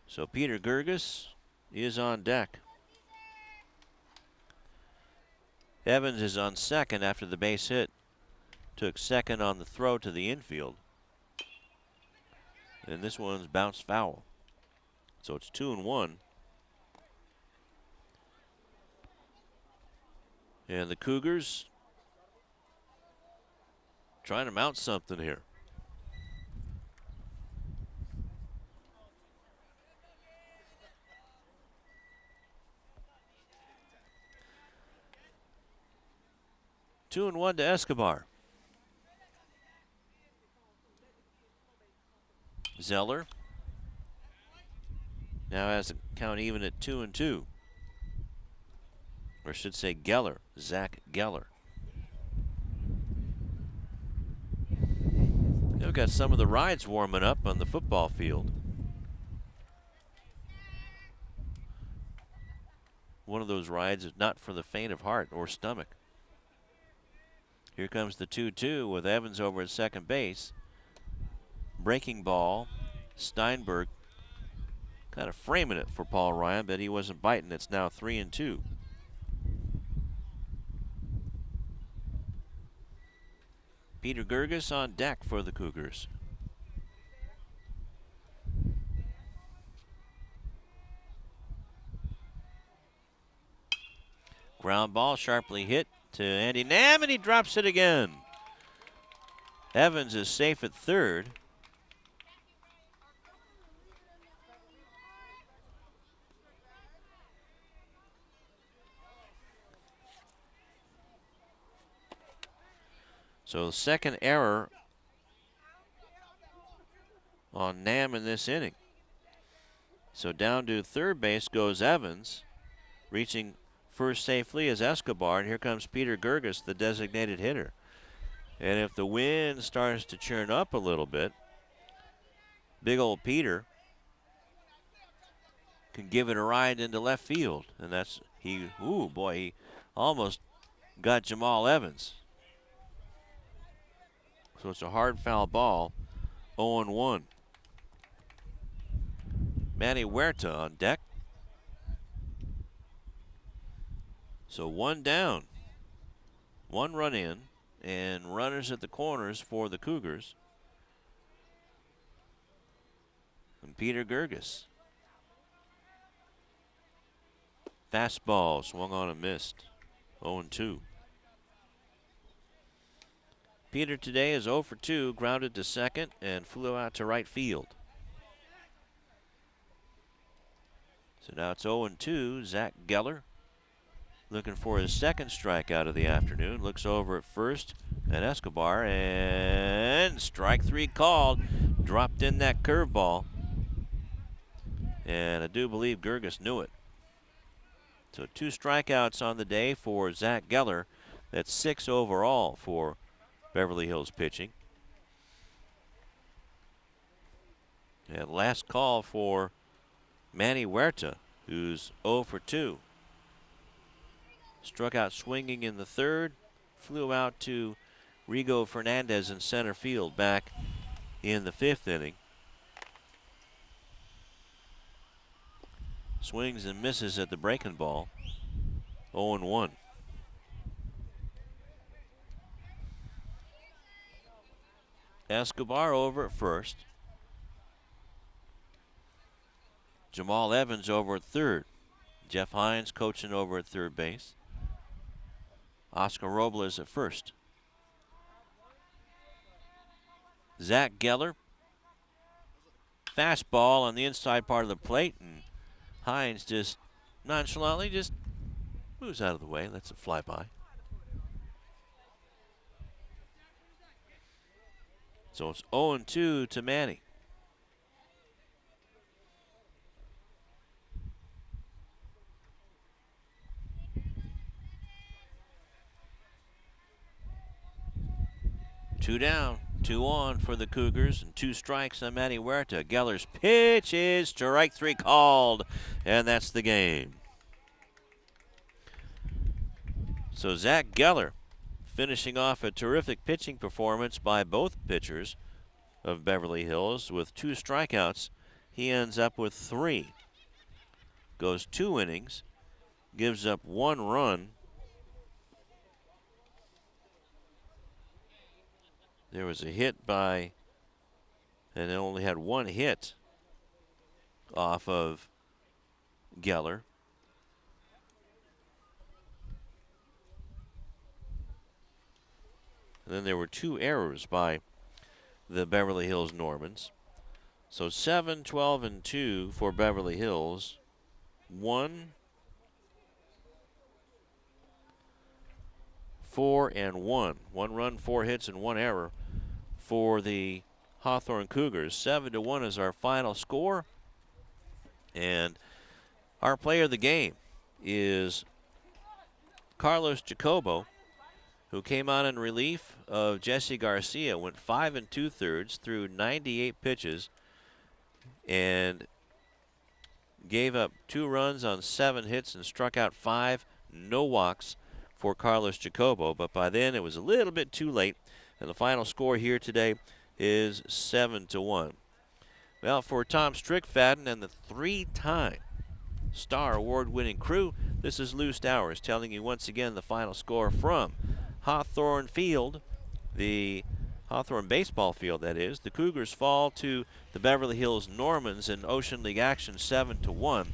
So Peter Gerges is on deck. Evans is on second after the base hit. Took second on the throw to the infield. And this one's bounced foul. So it's 2-1. And the Cougars trying to mount something here. Two and one to Escobar. Zeller now has the count even at 2-2. Or I should say Geller, Zach Geller. We've got some of the rides warming up on the football field. One of those rides is not for the faint of heart or stomach. Here comes the 2-2 with Evans over at second base. Breaking ball. Steinberg kind of framing it for Paul Ryan, but he wasn't biting. It's now 3-2. Peter Gerges on deck for the Cougars. Ground ball sharply hit to Andy Namm, and he drops it again. Evans is safe at third. So second error on Namm in this inning. So down to third base goes Evans. Reaching first safely is Escobar, and here comes Peter Gerges, the designated hitter. And if the wind starts to churn up a little bit, big old Peter can give it a ride into left field. And that's, he almost got Jamal Evans. So it's a hard foul ball, 0-1. Manny Huerta on deck. So one down, one run in, and runners at the corners for the Cougars. And Peter Gerges. Fastball swung on and missed, 0-2. Peter today is 0 for 2, grounded to second and flew out to right field. So now it's 0-2. Zach Geller looking for his second strikeout of the afternoon. Looks over at first at Escobar, and strike three called. Dropped in that curveball. And I do believe Gerges knew it. So 2 strikeouts on the day for Zach Geller. That's 6 overall for Beverly Hills pitching. And last call for Manny Huerta, who's 0 for 2. Struck out swinging in the third, flew out to Rigo Fernandez in center field back in the 5th inning. Swings and misses at the breaking ball, 0-1. Escobar over at first. Jamal Evans over at third. Jeff Hines coaching over at third base. Oscar Robles at first. Zach Geller. Fastball on the inside part of the plate, and Hines just nonchalantly just moves out of the way, lets it fly by. So it's 0-2 to Manny. Two down, 2 on for the Cougars, and 2 strikes on Manny Huerta. Geller's pitch is strike 3 called, and that's the game. So Zack Geller finishing off a terrific pitching performance by both pitchers of Beverly Hills with 2 strikeouts. He ends up with 3. Goes 2 innings, gives up 1 run. There was a hit by, and it only had 1 hit off of Geller. And then there were 2 errors by the Beverly Hills Normans. So 7, 12, and 2 for Beverly Hills. 1, 4, and 1. 1 run, 4 hits, and 1 error for the Hawthorne Cougars. 7-1 is our final score. And our player of the game is Carlos Jacobo, who came on in relief of Jesse Garcia, went 5 2/3 through 98 pitches, and gave up 2 runs on 7 hits and struck out 5. No walks for Carlos Jacobo, but by then it was a little bit too late, and the final score here today is 7-1. Well, for Tom Strickfaden and the 3-time Star Award-winning crew, this is Lou Stowers telling you once again the final score from Hawthorne Field, the Hawthorne baseball field, that is. The Cougars fall to the Beverly Hills Normans in Ocean League action 7-1,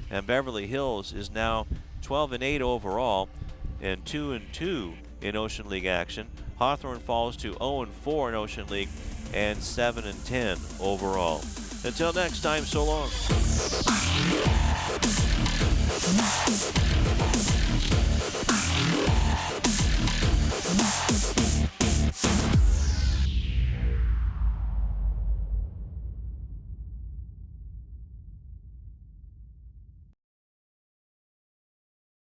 and Beverly Hills is now 12-8 overall and 2-2 in Ocean League action. Hawthorne falls to 0-4 in Ocean League and 7-10 overall. Until next time, so long.